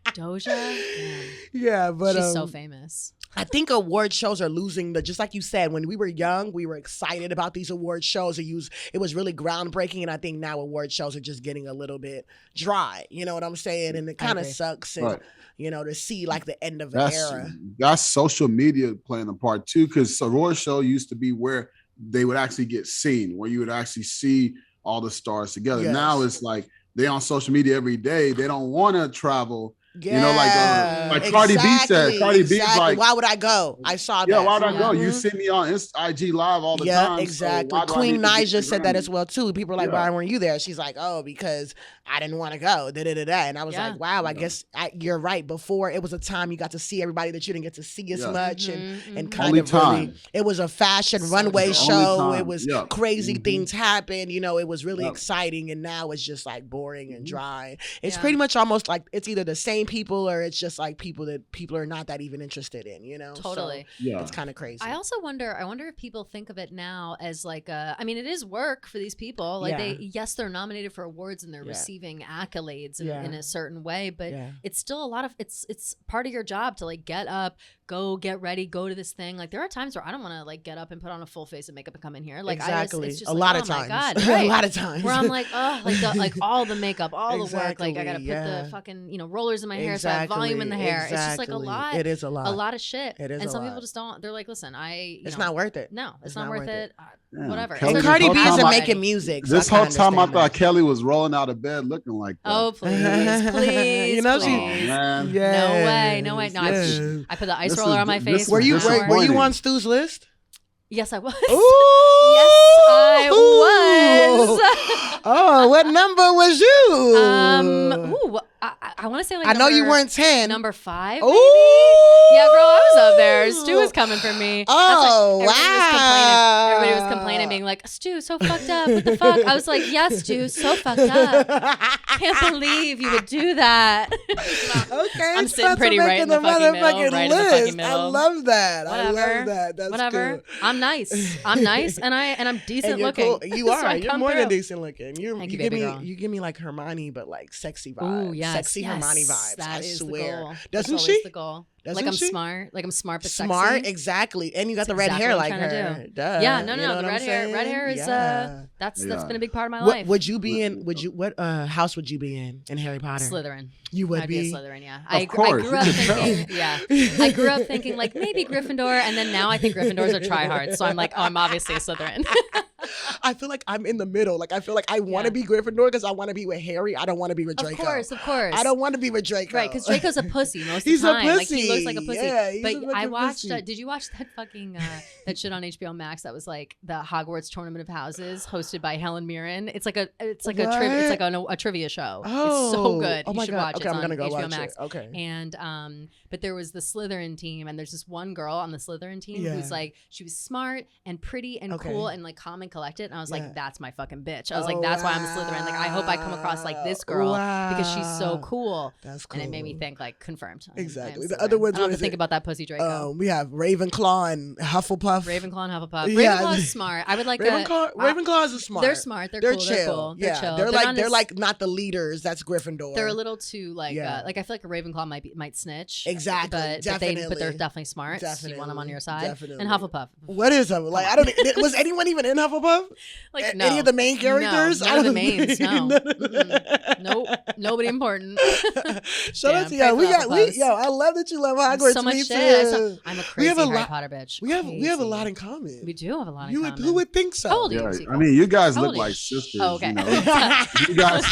Doja, man, Yeah, but she's so famous. I think award shows are losing just like you said, when we were young, we were excited about these award shows. It was really groundbreaking. And I think now award shows are just getting a little bit dry. You know what I'm saying? And it kind of agree. sucks, and, Right. you know, to see like the end of an That's era. that's social media playing a part too. Because award show used to be where they would actually get seen, where you would actually see all the stars together. Yes. Now it's like they on social media every day. They don't want to travel. Yeah, You know, like Cardi B said. Cardi B's like, why would I go? I saw that. yeah, why would I go? Mhm. You see me on IG Live all the Yeah, time. so exactly. why do I Queen need to get Naija the said that Grammy? as well too. People were like, Yeah. "Why weren't you there?" She's like, "Oh, because I didn't want to go." And I was Yeah. like, "Wow, I guess you're right." Before it was a time you got to see everybody that you didn't get to see as Yeah. much, Mhm, and mhm. kind Only of really, time. it was a fashion So runway true. show. Only It time. was Yeah. crazy Mhm. things happened. You know, it was really Yep. exciting, and now it's just like boring and dry. It's Yeah. pretty much almost like it's either the same people or it's just like people that people are not that even interested in. You know, So Totally. Yeah. it's kind of crazy. I also wonder if people think of it now as like I mean, it is work for these people. Like Yeah. they're nominated for awards and they're Yeah. receiving accolades Yeah. in a certain way, but Yeah. it's still a lot of it's part of your job to like get up, go get ready, go to this thing. Like there are times where I don't want to like get up and put on a full face of makeup and come in here. Like exactly. it's just a like, lot oh of times. My God, a right? lot of times. Where I'm like, oh, like all the makeup, all the work. Like I gotta Exactly, put the fucking rollers in my hair so I have volume in the hair. It's just like a lot. It is a lot of shit. It is and a some lot. people just don't. They're like, listen, it's not worth it. No, it's not worth it. Yeah, Whatever. Kelly, And Cardi B isn't already. making music. So This I whole kinda time I understand thought that. Kelly was rolling out of bed looking like that. Oh please, please, You know, please. she- Man. No way. No, Yes. I put the ice This roller is- on my this face. is Were you disappointing. were you on Stu's list? Yes, I was. Ooh. Yes, I was. Oh, what number was you? I want to say like I know you number- weren't 10. Number 5, Ooh. maybe? Yeah, girl, I was up there. Stu was coming for me. Oh, That's like, wow. Everybody was complaining, being like, Stu, so fucked up. What the fuck? I was like, yes, Stu, so fucked up. Can't believe you would do that. Okay, I'm shout sitting out to pretty right in the making fucking middle. motherfucking Right in the fucking list. I middle. love that. I Whatever. love that. That's Whatever. good. I'm nice. I'm nice, and I'm decent And you're looking. cool. You So are. I You're come more than through. decent looking. You Thank you, give baby me girl. you give me like Hermione, but like sexy vibes. Ooh, yes, Sexy yes. Hermione vibes. That I is swear. the goal. Doesn't That's always she? the goal. Doesn't like I'm she? smart. Like I'm smart but Smart, sexy. exactly. And you got That's the red exactly hair what like I'm trying to her. do. Duh. Yeah, You no. know what The I'm red hair. Red saying? hair is Yeah. that's Yeah. been a big part of my What life. would you be in? Would you what house would you be in Harry Potter? Slytherin. You would I'd be. a Slytherin, yeah. Of course, I grew up you could thinking, yeah. I grew up thinking like maybe Gryffindor, and then now I think Gryffindors are tryhards. So I'm like, oh, I'm obviously a Slytherin. I feel like I'm in the middle. Like I feel like I want to Yeah. be Gryffindor because I want to be with Harry. I don't want to be with Of Draco. course. I don't want to be with Draco. Right, because Draco's a pussy most He's of a the time. Like he pussy. looks like a pussy. Yeah, he's but a I fucking watched. pussy. Did you watch that fucking that shit on HBO Max? That was like the Hogwarts Tournament of Houses, hosted by Helen Mirren. It's like a trivia show. It's so good. Oh You my should God. watch it. Okay, It's I'm gonna on go HBO watch Max. it. Okay. And but there was the Slytherin team, and there's this one girl on the Slytherin team Yeah. who's like, she was smart and pretty and Okay. cool and like calm and collected. And I was Yeah. like, that's my fucking bitch. I was Oh, like, that's why I'm a Slytherin. Like I hope I come across like this girl because she's so Wow. cool. That's cool. And it made me think like confirmed. I am Exactly. The Slytherin. other ones, I don't what have is to think it? about that pussy Draco. We have Ravenclaw and Hufflepuff. Ravenclaw and Hufflepuff. Yeah. Ravenclaw is smart. I would like Ravenclaws are smart. They're smart. They're cool. chill. They're cool. They're Yeah, chill. they're not like as- not the leaders. That's Gryffindor. They're a little too like Yeah. like I feel like a Ravenclaw might snitch. Exactly, But they're definitely. definitely smart. So you want them on your side. Definitely. And Hufflepuff. What is them? Like I don't. Was anyone even in Hufflepuff? Like no. Any of the main characters? No, I none of the don't mains. think- No. Mm-mm. Nope. Nobody important. Shout out to Damn, yo. pray for Hufflepuffs. I love that you love Hogwarts. So much Me shit. I too. saw- I'm a We crazy have a Harry lot- Potter bitch. We have a Crazy. lot in common. We do have a lot in You common. who would think so? How old are you? Yeah, Tiko? I mean, you guys How look old are like you? sisters. Oh, okay. You know? You guys.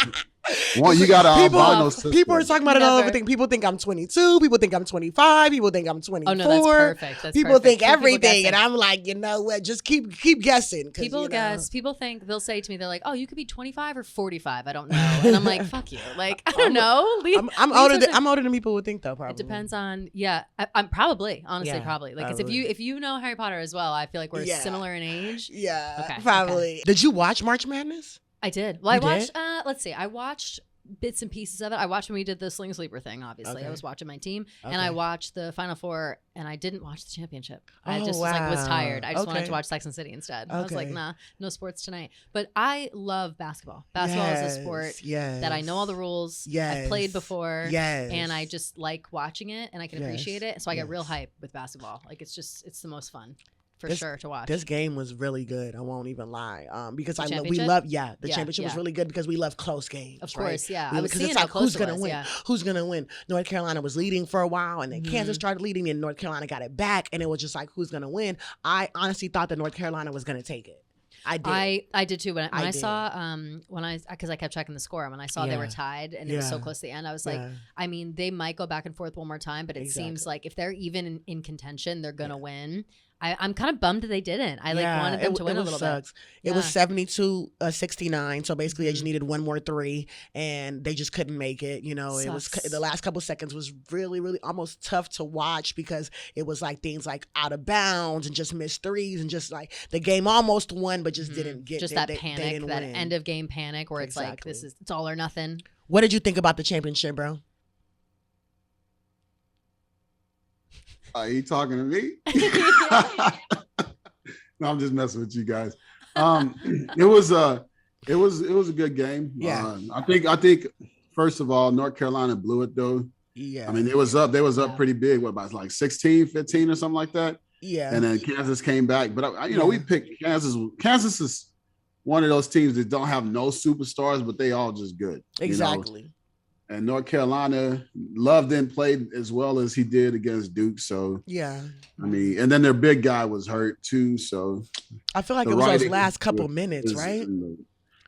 One, you got an albino sister. People are talking about it all over. Never. People think I'm 22. People think I'm 25. People think I'm 24. Oh no, that's perfect. That's People perfect. think Keep people everything, and guessing. I'm like, you know what? Just keep guessing. 'Cause, People you know, guess. People think they'll say to me, they're like, "Oh, you could be 25 or 45. I don't know." And I'm like, "Fuck you." Like, I don't know. I'm older. I'm older than people would think, though. Probably. It depends on. Yeah, I'm probably honestly Yeah, probably like 'cause probably. if you know Harry Potter as well, I feel like we're Yeah. similar in age. Yeah, Okay, probably. Did you watch March Madness? I did. Well, You I watched. did? Let's see. I watched bits and pieces of it. I watched when we did the Sling Sleeper thing. Obviously, Okay. I was watching my team, and I Okay. watched the Final Four, and I didn't watch the championship. I Oh, just was like was wow. tired. I just wanted Okay. to watch Sex and City instead. I was like, Okay. nah, no sports tonight. But I love basketball. Basketball is a sport Yes. that I know all the rules. Yes. I've played before. Yes. And I just like watching it, and I can Yes. appreciate it. So I get real Yes. hype with basketball. Like it's the most fun for This- sure to watch. This game was really good. I won't even lie. Because The we championship? love the Yeah, championship was yeah. really good because we love close games. Of right? course, yeah. We- I was because seeing it's how like close who's it gonna was, win? yeah. Who's gonna win? North Carolina was leading for a while, and then Mhm. Kansas started leading, and North Carolina got it back, and it was just like who's gonna win? I honestly thought that North Carolina was gonna take it. I did. I did too. When I I did. saw because I kept checking the score, and when I saw they were Yeah. tied and it was so Yeah. close to the end, I was like, Yeah. I mean, they might go back and forth one more time, but it seems Exactly. like if they're even in contention, they're gonna win. I'm kind of bummed that they didn't. I Yeah, wanted them it- to win it a little sucks. bit. It was Yeah. 72-69. So basically, they just needed one more three, and they just couldn't make it. You know, it was Sucks. the last couple seconds was really, really almost tough to watch because it was like things like out of bounds and just missed threes and just like the game almost won, but just didn't get just they- that they panic, didn't that win. end of game panic, where it's like Exactly. it's all or nothing. What did you think about the championship, bro? Are you talking to me? No, I'm just messing with you guys. It was a good game. Yeah. I think first of all, North Carolina blew it though. Yeah. I mean, they was up pretty big. What about like 16, 15 or something like that? Yeah. And then Kansas came back. But, we picked Kansas. Kansas is one of those teams that don't have no superstars, but they all just good. Exactly. And North Carolina, Love didn't play as well as he did against Duke. So, yeah. I mean, and then their big guy was hurt too. So, I feel like it was those last couple minutes, right?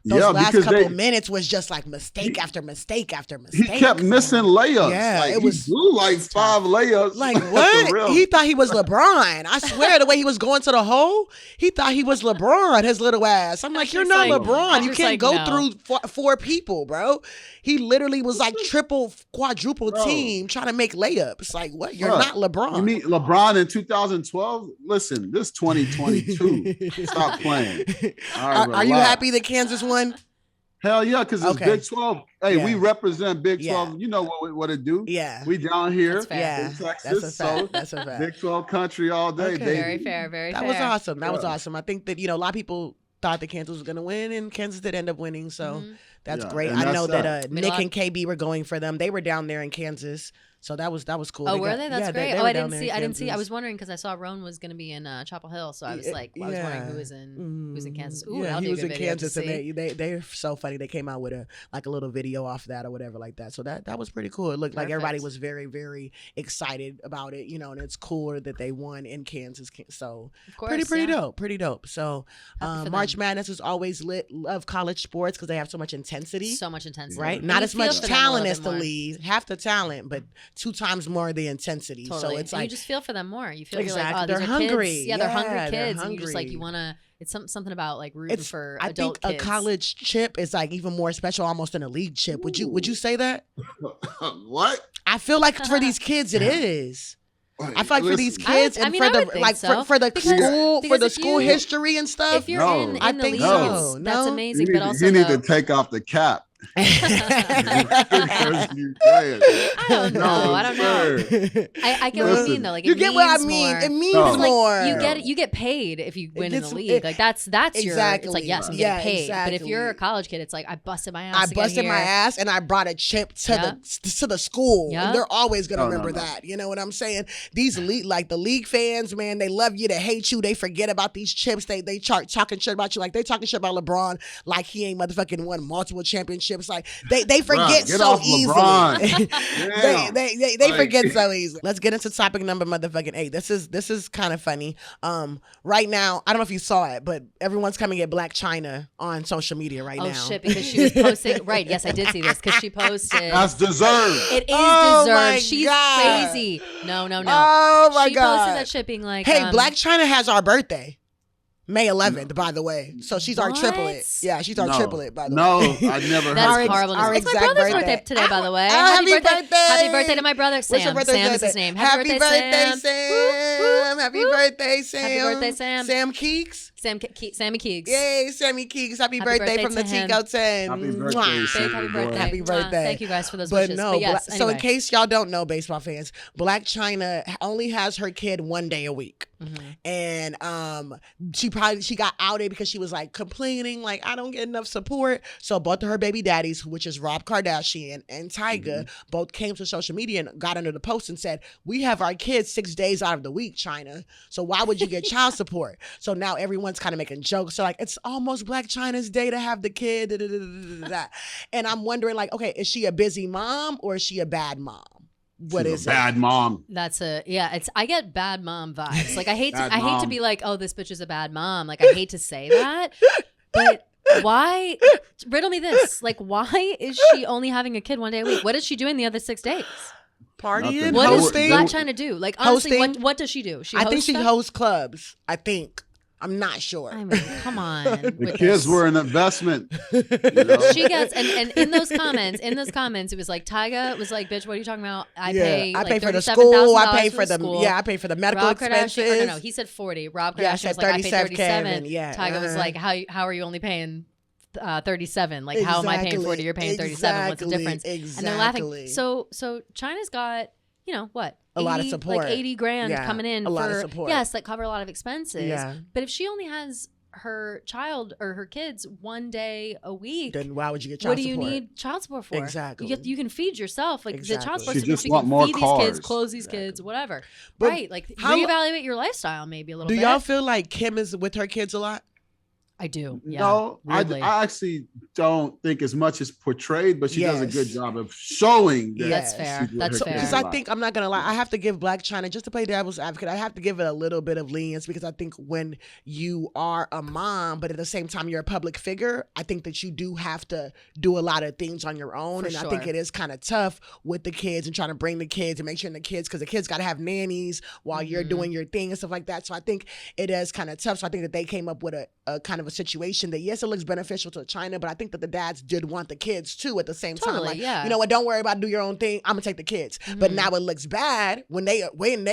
Those Yeah, last because couple minutes was just like mistake after mistake after mistake. He kept missing layups. Yeah, like, it was he blew like 5 layups. Like what? He thought he was LeBron. I swear, the way he was going to the hole, he thought he was LeBron. His little ass. I'm like, you're not LeBron. You can't go through 4 people, bro. He literally was like triple, quadruple team trying to make layups. Like what? You're not LeBron. You mean LeBron in 2012? Listen, this 2022. Stop playing. All right, are you happy that Kansas won? Hell yeah, because it's Big 12. Hey, we represent Big 12. Yeah. You know what it do. Yeah. We down here Yeah. in Texas. That's a fact. That's a fact. Big 12 country all day, baby. Very fair, very fair. That was awesome. That was awesome. I think that, a lot of people thought that Kansas was going to win, and Kansas did end up winning. So that's great. I know that Nick and KB were going for them. They were down there in Kansas. So that was cool. Oh, were they? That's great. They I didn't see. I was wondering because I saw Roan was going to be in Chapel Hill, so I was like, I was wondering who's in Kansas. Ooh, yeah, he was in Kansas, and see. they're so funny. They came out with a little video off that or whatever like that. So that was pretty cool. It looked like everybody was very, very excited about it, and it's cooler that they won in Kansas. So of course, pretty dope. So March Madness is always lit. Love college sports because they have so much intensity. Right? Not as much talent as the league. Half the talent, but 2 times more the intensity. Totally. So it's like you just feel for them more. You feel exactly. like, oh, they're hungry. Kids. Yeah, they're hungry kids. They're and hungry. you just like, you want to, it's something about like rooting for adult kids. Kids. A college chip is like even more special almost than a league chip. Would you say that? What? I feel like for these kids it is. I feel like for these kids and for the school history and stuff. If you're in the league, that's amazing. But also you need to take off the cap. I don't know. I get what you mean though. Like you get what I mean. More. It means more. Like, you get paid if you win in the league. Like that's exactly. your. It's like yes, I'm getting paid. Exactly. But if you're a college kid, it's like I busted my ass. I busted my ass and I brought a chip to the school. And they're always gonna remember that. You know what I'm saying? These the league fans, man, they love you, they hate you, they forget about these chips. They talking shit about you, like they talking shit about LeBron, like he ain't motherfucking won multiple championships. Like they forget so easily. they forget so easily. Let's get into topic number motherfucking 8. This is kind of funny. Right now, I don't know if you saw it, but everyone's coming at Blac Chyna on social media now. Oh shit, because she was posting. Right, yes, I did see this because she posted. That's deserved. It is deserved. She's crazy. No. Oh my God. She posted that shit being like, hey, Blac Chyna has our birthday. May 11th, by the way. So she's our triplet. Yeah, she's our triplet, by the way. No, I never heard That's horrible. It's my brother's birthday today, by the way. Happy birthday. Happy birthday to my brother, Sam. What's your birthday? Sam is his name. Happy birthday, Sam. Happy birthday, Sam. Happy birthday, Sam. Sam Keegs. Sammy Keegs. Yay, Sammy Keegs. Happy birthday from the Tiko 10. Happy birthday, Sam. Happy birthday. Happy birthday. Thank you guys for those wishes. No, but yes, so in case y'all don't know, baseball fans, Blac Chyna only has her kid 1 day a week. And she got outed because she was like complaining like I don't get enough support. So both of her baby daddies, which is Rob Kardashian and Tyga, both came to social media and got under the post and said, we have our kids 6 days out of the week, Chyna, so why would you get child support? So now everyone's kind of making jokes. So like it's almost Blac Chyna's day to have the kid. And I'm wondering like, okay, is she a busy mom or is she a bad mom? What is it? Bad mom. I get bad mom vibes. Like I hate to be like, oh, this bitch is a bad mom. Like I hate to say that, but why? Riddle me this. Like why is she only having a kid 1 day a week? What is she doing the other 6 days? Partying. What does Blac Chyna do? Like honestly, what does she do? I think she hosts clubs. I think. I'm not sure. I mean, come on. The kids were an investment. She gets and in those comments, it was like Tyga was like, "Bitch, what are you talking about? I pay for the school. I pay for the medical Rob expenses." No, he said 40. Rob Kardashian was like, "I pay 37." Yeah, Tyga was like, "How are you only paying 37? Like, how am I paying 40? You're paying 37. What's the difference?" Exactly. And they're laughing. So Chyna's got what? A lot of support. Like 80 grand coming in a lot of support. Yes, like cover a lot of expenses. Yeah. But if she only has her child or her kids one day a week, then why would you get child support? What do you need child support for? Exactly. You can feed yourself. Like the child support She system, just you want can more feed cars. these kids, clothe these kids, whatever. But right. Like how- reevaluate your lifestyle maybe a little Do bit. y'all feel like Kim is with her kids a lot? I do. Yeah. No, I weirdly. actually don't think as much as portrayed, but she does a good Yes. job of showing that. That's fair. she's with That's her fair. kids Because a I lot. think, I'm not gonna lie, I have to give Blac Chyna, just to play devil's advocate, I have to give it a little bit of lenience, because I think when you are a mom, but at the same time you're a public figure, I think that you do have to do a lot of things on your own. For And I think sure. it is kind of tough with the kids and trying to bring the kids and make sure the kids, because the kids got to have nannies while you're doing your thing and stuff like that. So I think it is kind of tough. So I think that they came up with a kind of a situation that, yes, it looks beneficial to China, but I think that the dads did want the kids too at the same time. Totally, Like, yeah. you know what, don't worry about it, do your own thing. I'm gonna take the kids. But now it looks bad when they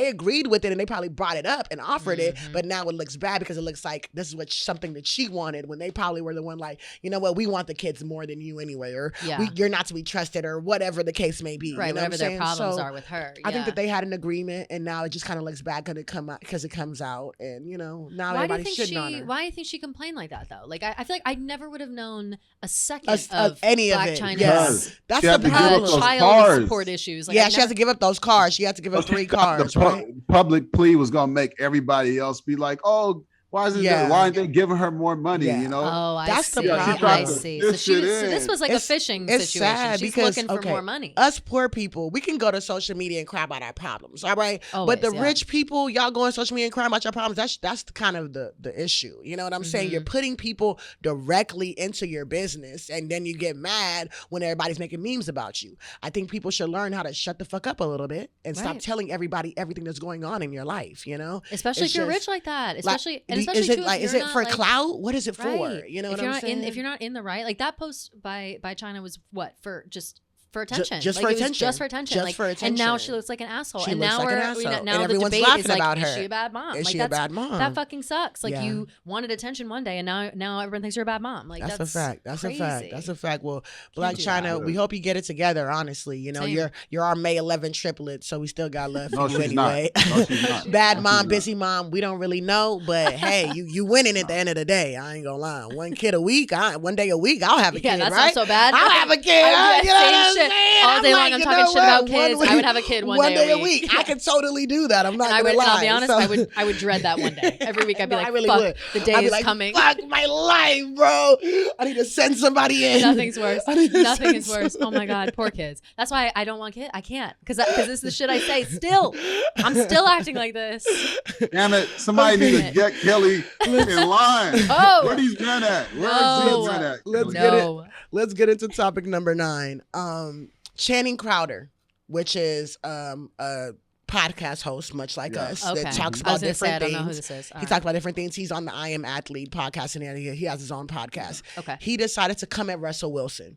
agreed with it, and they probably brought it up and offered it. But now it looks bad because it looks like this is something that she wanted, when they probably were the one like, you know what, we want the kids more than you anyway, or Yeah. you're not to be trusted, or whatever the case may be. Right. You know Whatever what I'm their saying? problems So are with her. I think yeah. that they had an agreement, and now it just kind of looks bad because it comes out, and now everybody's shitting on her. Why do you think she complained like that though? Like I feel like I never would have known a second Of of any of Blac it. Chyna's Yes. That's She had the to give up problem. those child cars. support issues. Like, Yeah, I've she has never- to give up those cars. She has to give up 3 cars, The right? public plea was gonna make everybody else be like, "Oh, why is it? Yeah. Why aren't they giving her more money?" Yeah. You know. Oh, I That's the see. problem. I She see. tried So to she dish it so this in. was like a fishing It's situation. sad She's because, looking for okay, more money. Us poor people, we can go to social media and cry about our problems, all right? Always, but the yeah. rich people, y'all go on social media and cry about your problems. That's kind of the issue. You know what I'm saying? You're putting people directly into your business, and then you get mad when everybody's making memes about you. I think people should learn how to shut the fuck up a little bit and stop Right. telling everybody everything that's going on in your life. You know, Especially It's if you're just- rich like that. like, Especially and especially is it too, if like, is you're it not, for like, clout? What is it for? right. You know if what you're I'm not saying? if you're not in the right, like that post by China was what for just for attention. just like, for it was attention. Just for attention. Just like, for And now attention. she looks like an asshole. She and looks now like an we're asshole. now And the everyone's debate laughing is like, about is her. she a bad mom? Is like she a bad mom? That fucking sucks. Like Yeah. you wanted attention one day, and now everyone thinks you're a bad mom. Like That's a fact. That's crazy. a fact. That's a fact. Well, Blac do Chyna, that. we hope you get it together. Honestly, Same. you're our May 11 triplet, so we still got love No, for you she's not. anyway. No, she's not. Bad No, mom, she's not. busy mom. We don't really know, but hey, you winning at the end of the day. I ain't gonna lie. One kid a week, one day a week, I'll have a Yeah, kid. that's right? not so bad. I'll have a kid. I would do You know that what I'm same shit. saying? All day long, I'm you talking know shit about what? kids. I would have a kid one day a week. I could totally do that. I'm not And I gonna would, and lie. I'll be honest, So- I would dread that one day. Every week I'd be No, like, I really fuck, would. the day I'd be is like, coming. Fuck my life, bro. I need to send somebody in. Nothing's worse. I need to Nothing send is worse. Oh my God, poor kids. That's why I don't want kids. I can't because this is the shit I say. Still, I'm still acting like this. Damn it! Somebody need to Damn it. get Kelly in line. Oh. Where these men at? Where's No. these men at? Let's Kelly? get it. No. Let's get into topic number 9. Channing Crowder, which is a podcast host, much like Yeah. us, Okay. that talks I was about gonna say, I different don't know who things. this is. All He right. talks about different things. He's on the I Am Athlete podcast, and he has his own podcast. Okay. He decided to come at Russell Wilson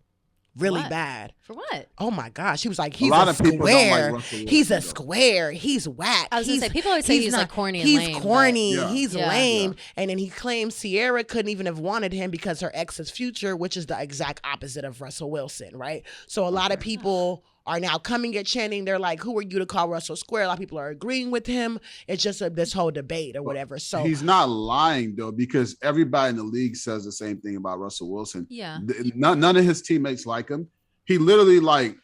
really What? bad. For what? Oh my gosh. He was like, he's lot a of people don't like square. Russell Wilson, He's a though. square. He's whack. I was gonna say, people always say he's, like, corny and he's lame, but- corny. Yeah. He's Yeah. lame. And then he claims Sierra couldn't even have wanted him because her ex is Future, which is the exact opposite of Russell Wilson, right? So a lot of people are now coming at Channing. They're like, who are you to call Russell square? A lot of people are agreeing with him. It's just this whole debate or whatever. So He's not lying though, because everybody in the league says the same thing about Russell Wilson. Yeah. None of his teammates like him. He literally Damn,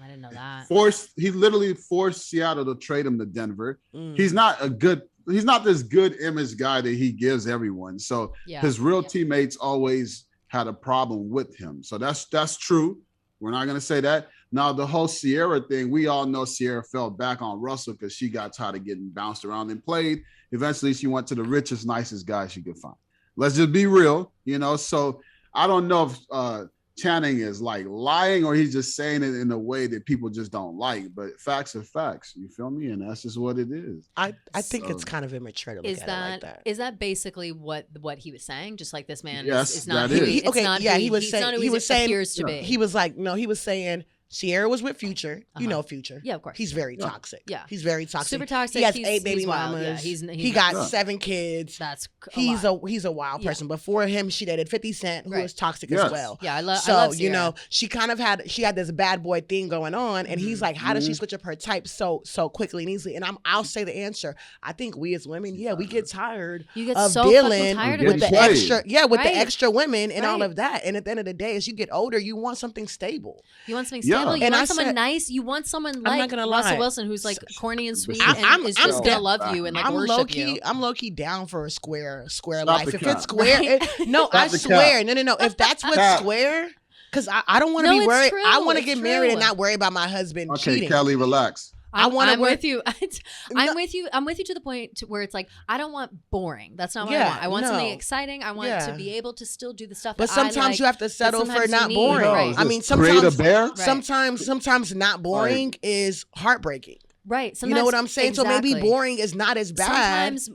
I didn't know that. forced Seattle to trade him to Denver. mm. He's not this good image guy that he gives everyone. So Yeah. his real teammates always had a problem with him. So that's true. We're not gonna say that. Now the whole Sierra thing, we all know Sierra fell back on Russell because she got tired of getting bounced around and played. Eventually she went to the richest, nicest guy she could find. Let's just be real, So I don't know if Channing is like lying or he's just saying it in a way that people just don't like, but facts are facts. You feel me? And that's just what it is. I think it's So- kind of immature to look Is at that, it like that. is that basically what he was saying? Just like this man Yes, is not that who is. he, it's Okay, not yeah, who he was he's saying- not who he was saying- appears to be. He was like, no, he was saying Sierra was with Future. You know Future. Yeah, of course. He's very toxic. Yeah. He's very toxic. Super toxic. He has He's 8 baby wild. mamas. Yeah, he got 7 kids. That's he's a wild person. Before him, she dated 50 Cent, who was toxic as well. Yeah, I love So, Sierra. you know, she had this bad boy thing going on, and he's like, how does she switch up her type so quickly and easily? And I'll say the answer. I think we as women, we get tired of dealing with the extra, the extra women and all of that. And at the end of the day, as you get older, you want something stable. You want something stable. You and want someone nice. You want someone like Russell Wilson, who's like corny and sweet and is just gonna love you and like worship you. I'm low key down for a square life. If it's square, I swear. No. If that's what's square, because I don't want to be worried. I want to get married and not worry about my husband cheating. Okay, Kelly, relax. I'm with you. I'm with you. I'm with you to the point where it's like I don't want boring. That's not what I want. I want something exciting. I want to be able to still do the stuff. But sometimes you have to settle for not boring. Right. I mean, sometimes not boring is heartbreaking. Right. You know what I'm saying? Exactly. So maybe boring is not as bad as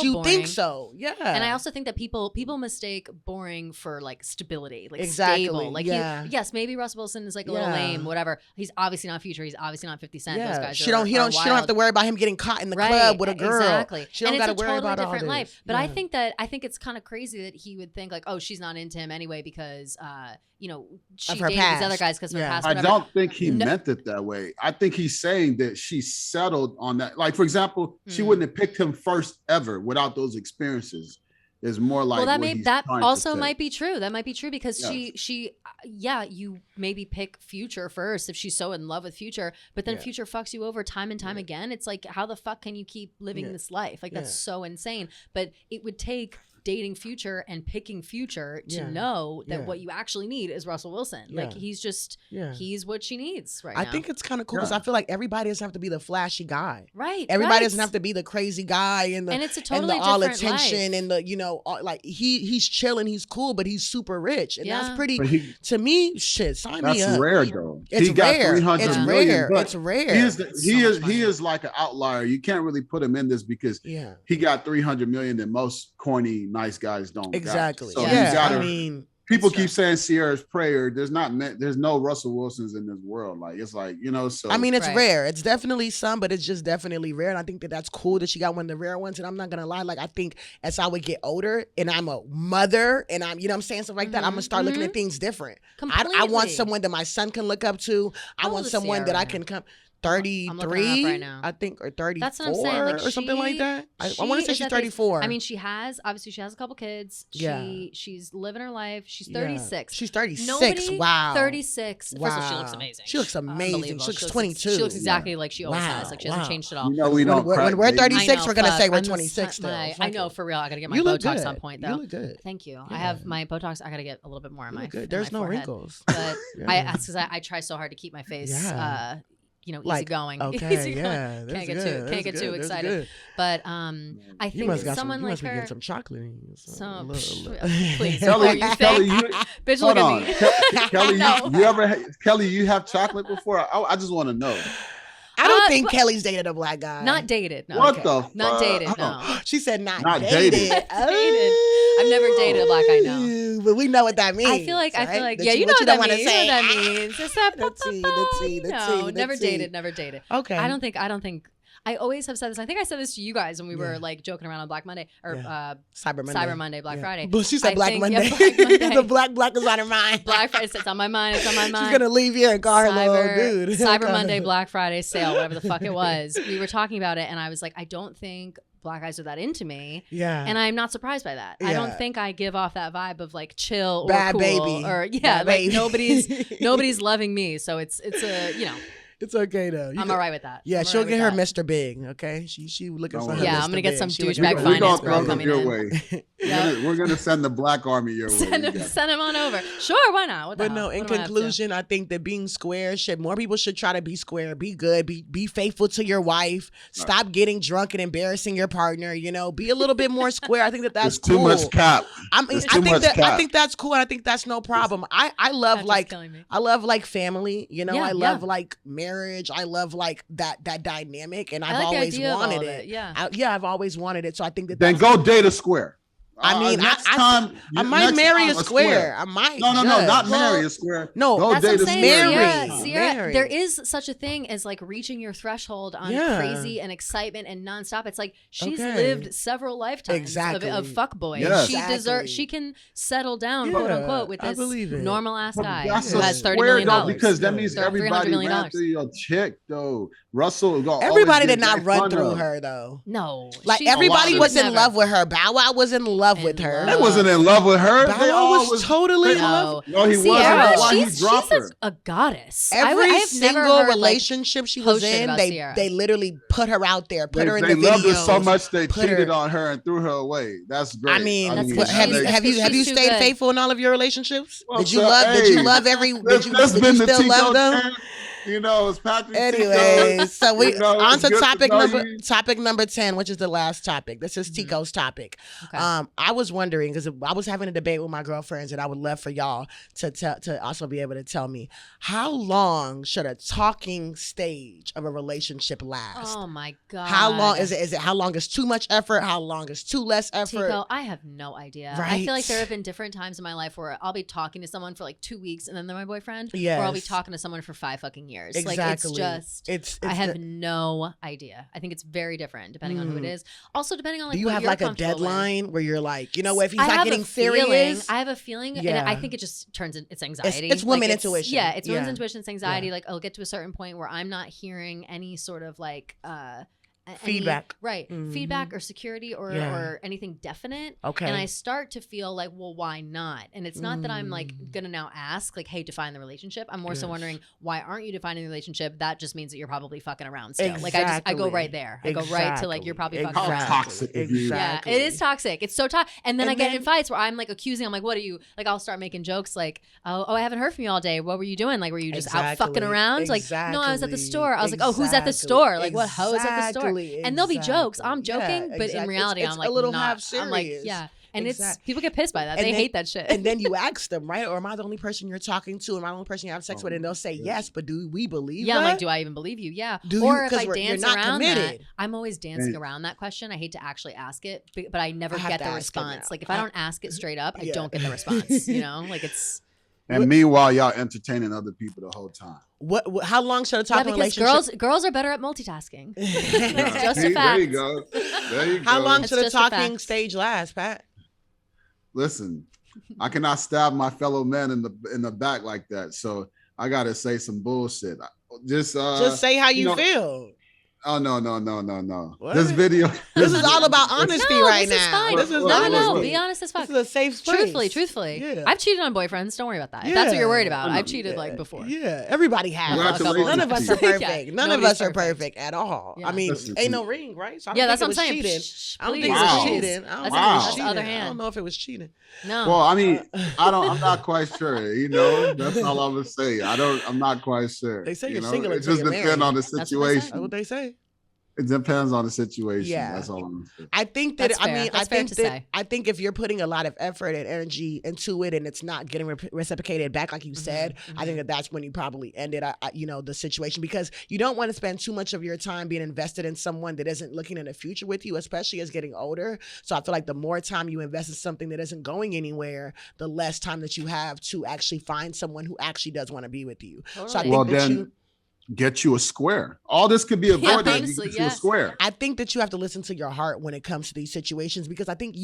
you think so. Yeah. And I also think that people mistake boring for like stability, like stable. Like yes, maybe Russell Wilson is like a little lame, whatever. He's obviously not Future. He's obviously not 50 Cent. Those guys she don't have to worry about him getting caught in the club with a girl. Exactly. She don't got to worry about all this. Life. But I think it's kind of crazy that he would think like, oh, she's not into him anyway because she dated these other guys because of her past. I don't think he meant it that way. I think he's saying that she settled on that. Like, for example, she wouldn't have picked him first ever without those experiences. Is more like that also might be true. That might be true because she you maybe pick Future first if she's so in love with Future, but then Future fucks you over time and time again. It's like, how the fuck can you keep living this life? Like that's so insane. But it would take dating Future and picking Future to know that what you actually need is Russell Wilson. Like he's just he's what she needs right now. I think it's kind of cool because I feel like everybody doesn't have to be the flashy guy. Right. Everybody doesn't have to be the crazy guy and it's a totally and the all different attention life. and the like he's chilling, he's cool, but he's super rich. And that's pretty to me, shit, sign me up. That's rare though. It's he got rare. 300 it's million, rare. but It's rare. He is like an outlier. You can't really put him in this because he got 300 million that most corny nice guys don't. Exactly. So people keep saying Sierra's prayer. There's no Russell Wilsons in this world. Like it's like, so I mean, it's rare. It's definitely some, but it's just definitely rare. And I think that's cool that she got one of the rare ones. And I'm not gonna lie, like I think as I would get older and I'm a mother and I'm, I'm saying stuff like that, I'm gonna start looking at things different. I want someone that my son can look up to. I want someone that I can come. 33 right now. I think, or 34 that's what I'm saying. Like or something like that. I want to say she's 34. I mean, she has a couple kids. She's living her life. She's 36. She's 36. Nobody, wow. 36. Wow. First of all, she looks amazing. She looks amazing. She looks 22. She looks exactly like she always has. Like she hasn't changed at all. We don't. When we're 36, we're gonna say we're 26 still. I know, for real. I gotta get my Botox on point though. You look good. Thank you. I have my Botox. I gotta get a little bit more on my. There's no wrinkles. But because I try so hard to keep my face. Easy going. Okay, easy going. yeah, can't get too excited. But I think someone like her. Get some chocolate. Please, Kelly, bitch, look at me. Kelly, Kelly, you have chocolate before? I just want to know. I don't think Kelly's dated a black guy. Not dated. No. What the fuck? Not dated. No. She said not dated. Dated. I've never dated a black guy. No. But we know what that means. I feel like you know what that means. You know what that means. No, never dated. Okay. I don't think. I always have said this. I think I said this to you guys when we were like joking around on Black Monday or Cyber Monday, Black Friday. But she said Black Monday. Black Monday. The black is on her mind. Black Friday, it's on my mind. It's on my mind. She's gonna leave here and call her little dude. Cyber Monday, Black Friday sale, whatever the fuck it was. We were talking about it, and I was like, I don't think black guys are that into me. Yeah. And I'm not surprised by that. Yeah. I don't think I give off that vibe of like chill or bad cool baby. or bad baby. nobody's loving me. So it's a It's okay though. I'm all right with that. Yeah, she'll get her Mr. Big. Okay, she looking for her. Yeah, Mr. I'm gonna get Big. some douchebag finance girl coming your in. way. We're gonna send the Black Army your way. Send him on over. Sure, why not? But no, in conclusion, I think that being square more people should try to be square, be good, be faithful to your wife. Stop getting drunk and embarrassing your partner. Be a little bit more square. I think that's cool. Too much cap. I think that's cool, and I think that's no problem. I love like family. I love like marriage. I love like that dynamic, and I've always wanted it. Yeah, I've always wanted it. So I think that then go date a square. I mean, next I time might marry time, a square. I might. No, not marry a square. No, go That's date what I'm a saying. square. Sierra, Marry. there is such a thing as like reaching your threshold on crazy and excitement and nonstop. It's like she's lived several lifetimes of fuckboy. Yes. She deserves. She can settle down, quote unquote, with this normal ass guy That's who a has $30 square, million. though, because that means everybody $300 million. ran through your chick, though. Russell, everybody did not run through her, though. No, like everybody was in love with her. Bow Wow was in love with her. They wasn't in love with her. Bow Wow was totally in love. No, he wasn't. Sierra, Why he she's dropped her? a goddess. Every I've never single heard, relationship she was in, they literally put her out there, put her in the videos. They loved her so much they cheated on her and threw her away. That's great. I mean, have you stayed faithful in all of your relationships? Well, Did you love every? Did you still love them? You know, it's Patric. Anyway, so we on to topic number 10, which is the last topic. This is Tiko's topic. Okay. I was wondering because I was having a debate with my girlfriends, and I would love for y'all to also be able to tell me how long should a talking stage of a relationship last? Oh my god! How long is it? Is it how long is too much effort? How long is too less effort? Tiko, I have no idea. Right. I feel like there have been different times in my life where I'll be talking to someone for like 2 weeks and then they're my boyfriend. Yes. Or I'll be talking to someone for 5 fucking years. Exactly. Like it's I have no idea. I think it's very different depending on who it is. Also depending on like do you what have you're like a comfortable deadline with. where you're like, you know what, if he's I not have getting a feeling, serious? I have a feeling, and I think it just turns in it's anxiety. It's women intuition. Yeah, it's women's intuition, it's anxiety. Like I'll get to a certain point where I'm not hearing any sort of like feedback. Feedback or security or anything definite. Okay. And I start to feel like, well, why not? And it's not that I'm like gonna now ask like, hey, define the relationship. I'm more so wondering, why aren't you defining the relationship? That just means that you're probably fucking around still. Exactly. Like I go right there. I go right to like, you're probably fucking around. Toxic. Yeah, it is toxic. It's so toxic. And then I get in fights where I'm like accusing. I'm like, what are you? Like I'll start making jokes like, oh, I haven't heard from you all day. What were you doing? Like, were you just out fucking around? Like, no, I was at the store. I was like, oh, who's at the store? Like, what hoe is at the store? And they'll be jokes. I'm joking, but in reality, it's I'm like a little not. half serious. I'm like, yeah. And it's people get pissed by that. They hate that shit. And then you ask them, right? Or am I the only person you're talking to? Am I the only person you have sex with? And they'll say yes, but do we believe that? I'm like, do I even believe you? Yeah. Or if I dance around that, I'm always dancing around that question. I hate to actually ask it, but I never get the response. Like if I don't ask it straight up, I don't get the response. You know, like it's. And meanwhile, y'all entertaining other people the whole time. What? How long should a talking relationship? Girls are better at multitasking. That's just a fact. There you go. There you go. How long should a talking stage last, Pat? Listen, I cannot stab my fellow men in the back like that. So I gotta say some bullshit. Just say how you feel. Oh no! What? This video. This is all about honesty right this now. Is fine. No. Be honest as fuck. This is a safe space. Truthfully. Yeah. I've cheated on boyfriends. Don't worry about that. If that's what you're worried about. I've cheated like before. Yeah, everybody has. None of us are perfect. None of us are perfect at all. Yeah. I mean, ain't no ring, right? So that's what I'm saying. Cheating. I don't think it Wow. was cheating. That's the other hand. I don't know if it was cheating. No. Well, I mean, I'm not quite sure. You know, that's all I'm gonna say. I'm not quite sure. They say you you're know? single It until just you're depends married. on the That's situation. what they say. It depends on the situation. Yeah. That's all I'm saying. I think that That's fair. I think if you're putting a lot of effort and energy into it and it's not getting reciprocated back, like you said, I think that's when you probably ended, the situation, because you don't want to spend too much of your time being invested in someone that isn't looking in the future with you, especially as getting older. So I feel like the more time you invest in something that isn't going anywhere, the less time that you have to actually find someone who actually does want to be with you. Totally. So I think get you a square. All this could be avoided. Honestly, you get you a square. I think that you have to listen to your heart when it comes to these situations, because I think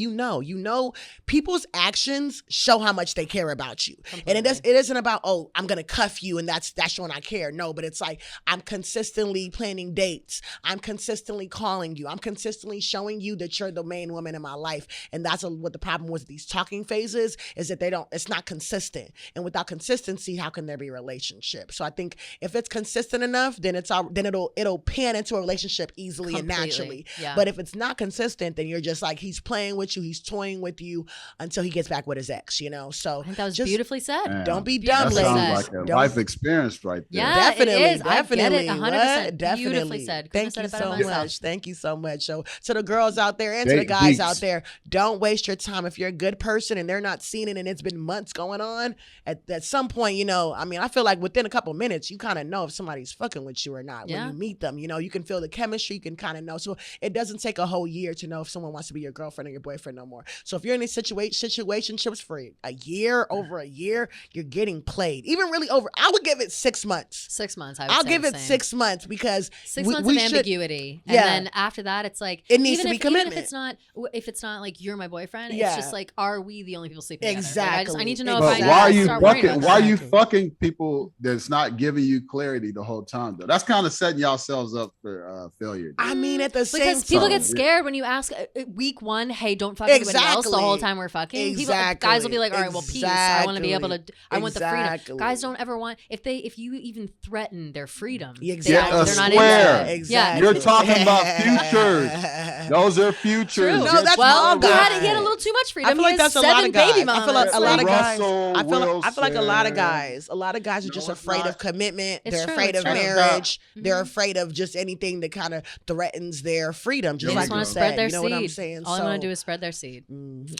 people's actions show how much they care about you. Completely. And it isn't about, oh, I'm gonna cuff you and that's showing I care. No, but it's like I'm consistently planning dates. I'm consistently calling you. I'm consistently showing you that you're the main woman in my life. And that's what the problem with these talking phases is, that it's not consistent. And without consistency, how can there be a relationship? So I think if it's consistent enough, then it'll pan into a relationship easily and naturally. Yeah. But if it's not consistent, then you're just like, he's playing with you, he's toying with you until he gets back with his ex, So I think that was beautifully said. Man, don't be dumb, that ladies. sounds like a life experience right there. Yeah, Definitely, it is. definitely. I get it 100%. Definitely. Beautifully said. Thank you so much. Thank you so much. So to the girls out there and to Date the guys beats. out there, don't waste your time. If you're a good person and they're not seeing it and it's been months going on, at some point, I feel like within a couple minutes, you kind of know if somebody somebody's fucking with you or not. Yeah. When you meet them, you know, you can feel the chemistry, you can kind of know. So it doesn't take a whole year to know if someone wants to be your girlfriend or your boyfriend no more. So if you're in a situationships for a year, over a year, you're getting played. Even really over, I would give it 6 months. 6 months, I'll give it 6 months because 6 months we of should, ambiguity, and Yeah. then after that, it's like It needs even to be if, commitment. Even if it's not like you're my boyfriend, Yeah. it's just like, are we the only people sleeping together? Like, Exactly. I need to know But if I why are need to you start worrying fucking? about Why are that. you Exactly. fucking people that's not giving you clarity the whole time? Though that's kind of setting yourselves up for failure. I mean, at the same Because people time, get scared when you ask week one, hey, don't fuck anybody else the whole Exactly. time we're fucking. Exactly. Guys will be like, all right, well, peace. I want to be able to, I want the freedom. Exactly. Guys don't ever want, if you even threaten their freedom, Exactly. they're not square. into it. Exactly. You're talking about futures. Those are futures. True. No, Just that's well, wrong, he guys. had a little too much freedom. I feel like He has that's a lot 7 of guys. baby mamas. I feel like a lot of guys. Russell I feel like a lot of guys. A lot of guys are No, just it's afraid not. of commitment. It's They're true, afraid it's of true. marriage. Mhm. They're afraid of just anything that kind of threatens their freedom. Just They like just you want to said. spread their You know what I'm seed. saying? All I So, want to do is spread their seed.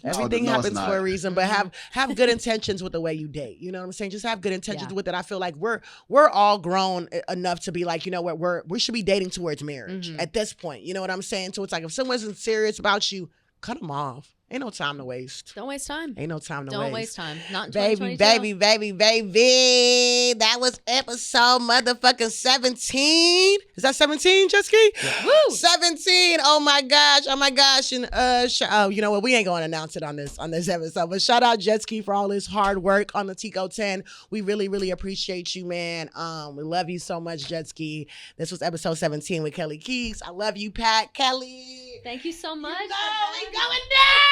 everything no, it's happens not. for a reason, but have good intentions with the way you date. You know what I'm saying? Just have good intentions Yeah. with it. I feel like we're all grown enough to be like, you know what, we should be dating towards marriage Mhm. at this point. You know what I'm saying? So it's like if someone isn't serious about you, cut them off. Ain't no time to waste. Don't waste time. Ain't no time to Don't waste. waste time. Not in Baby, 2022. baby. That was episode motherfucking 17. Is that 17, Jesky? Woo! 17. Oh my gosh. And you know what? We ain't gonna announce it on this episode. But shout out Jesky for all his hard work on the Tiko 10. We really, really appreciate you, man. We love you so much, Jesky. This was episode 17 with Kelly Keegs. I love you, Pat. Kelly. Thank you so much. We going down.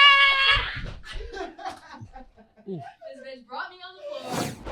This bitch brought me on the floor.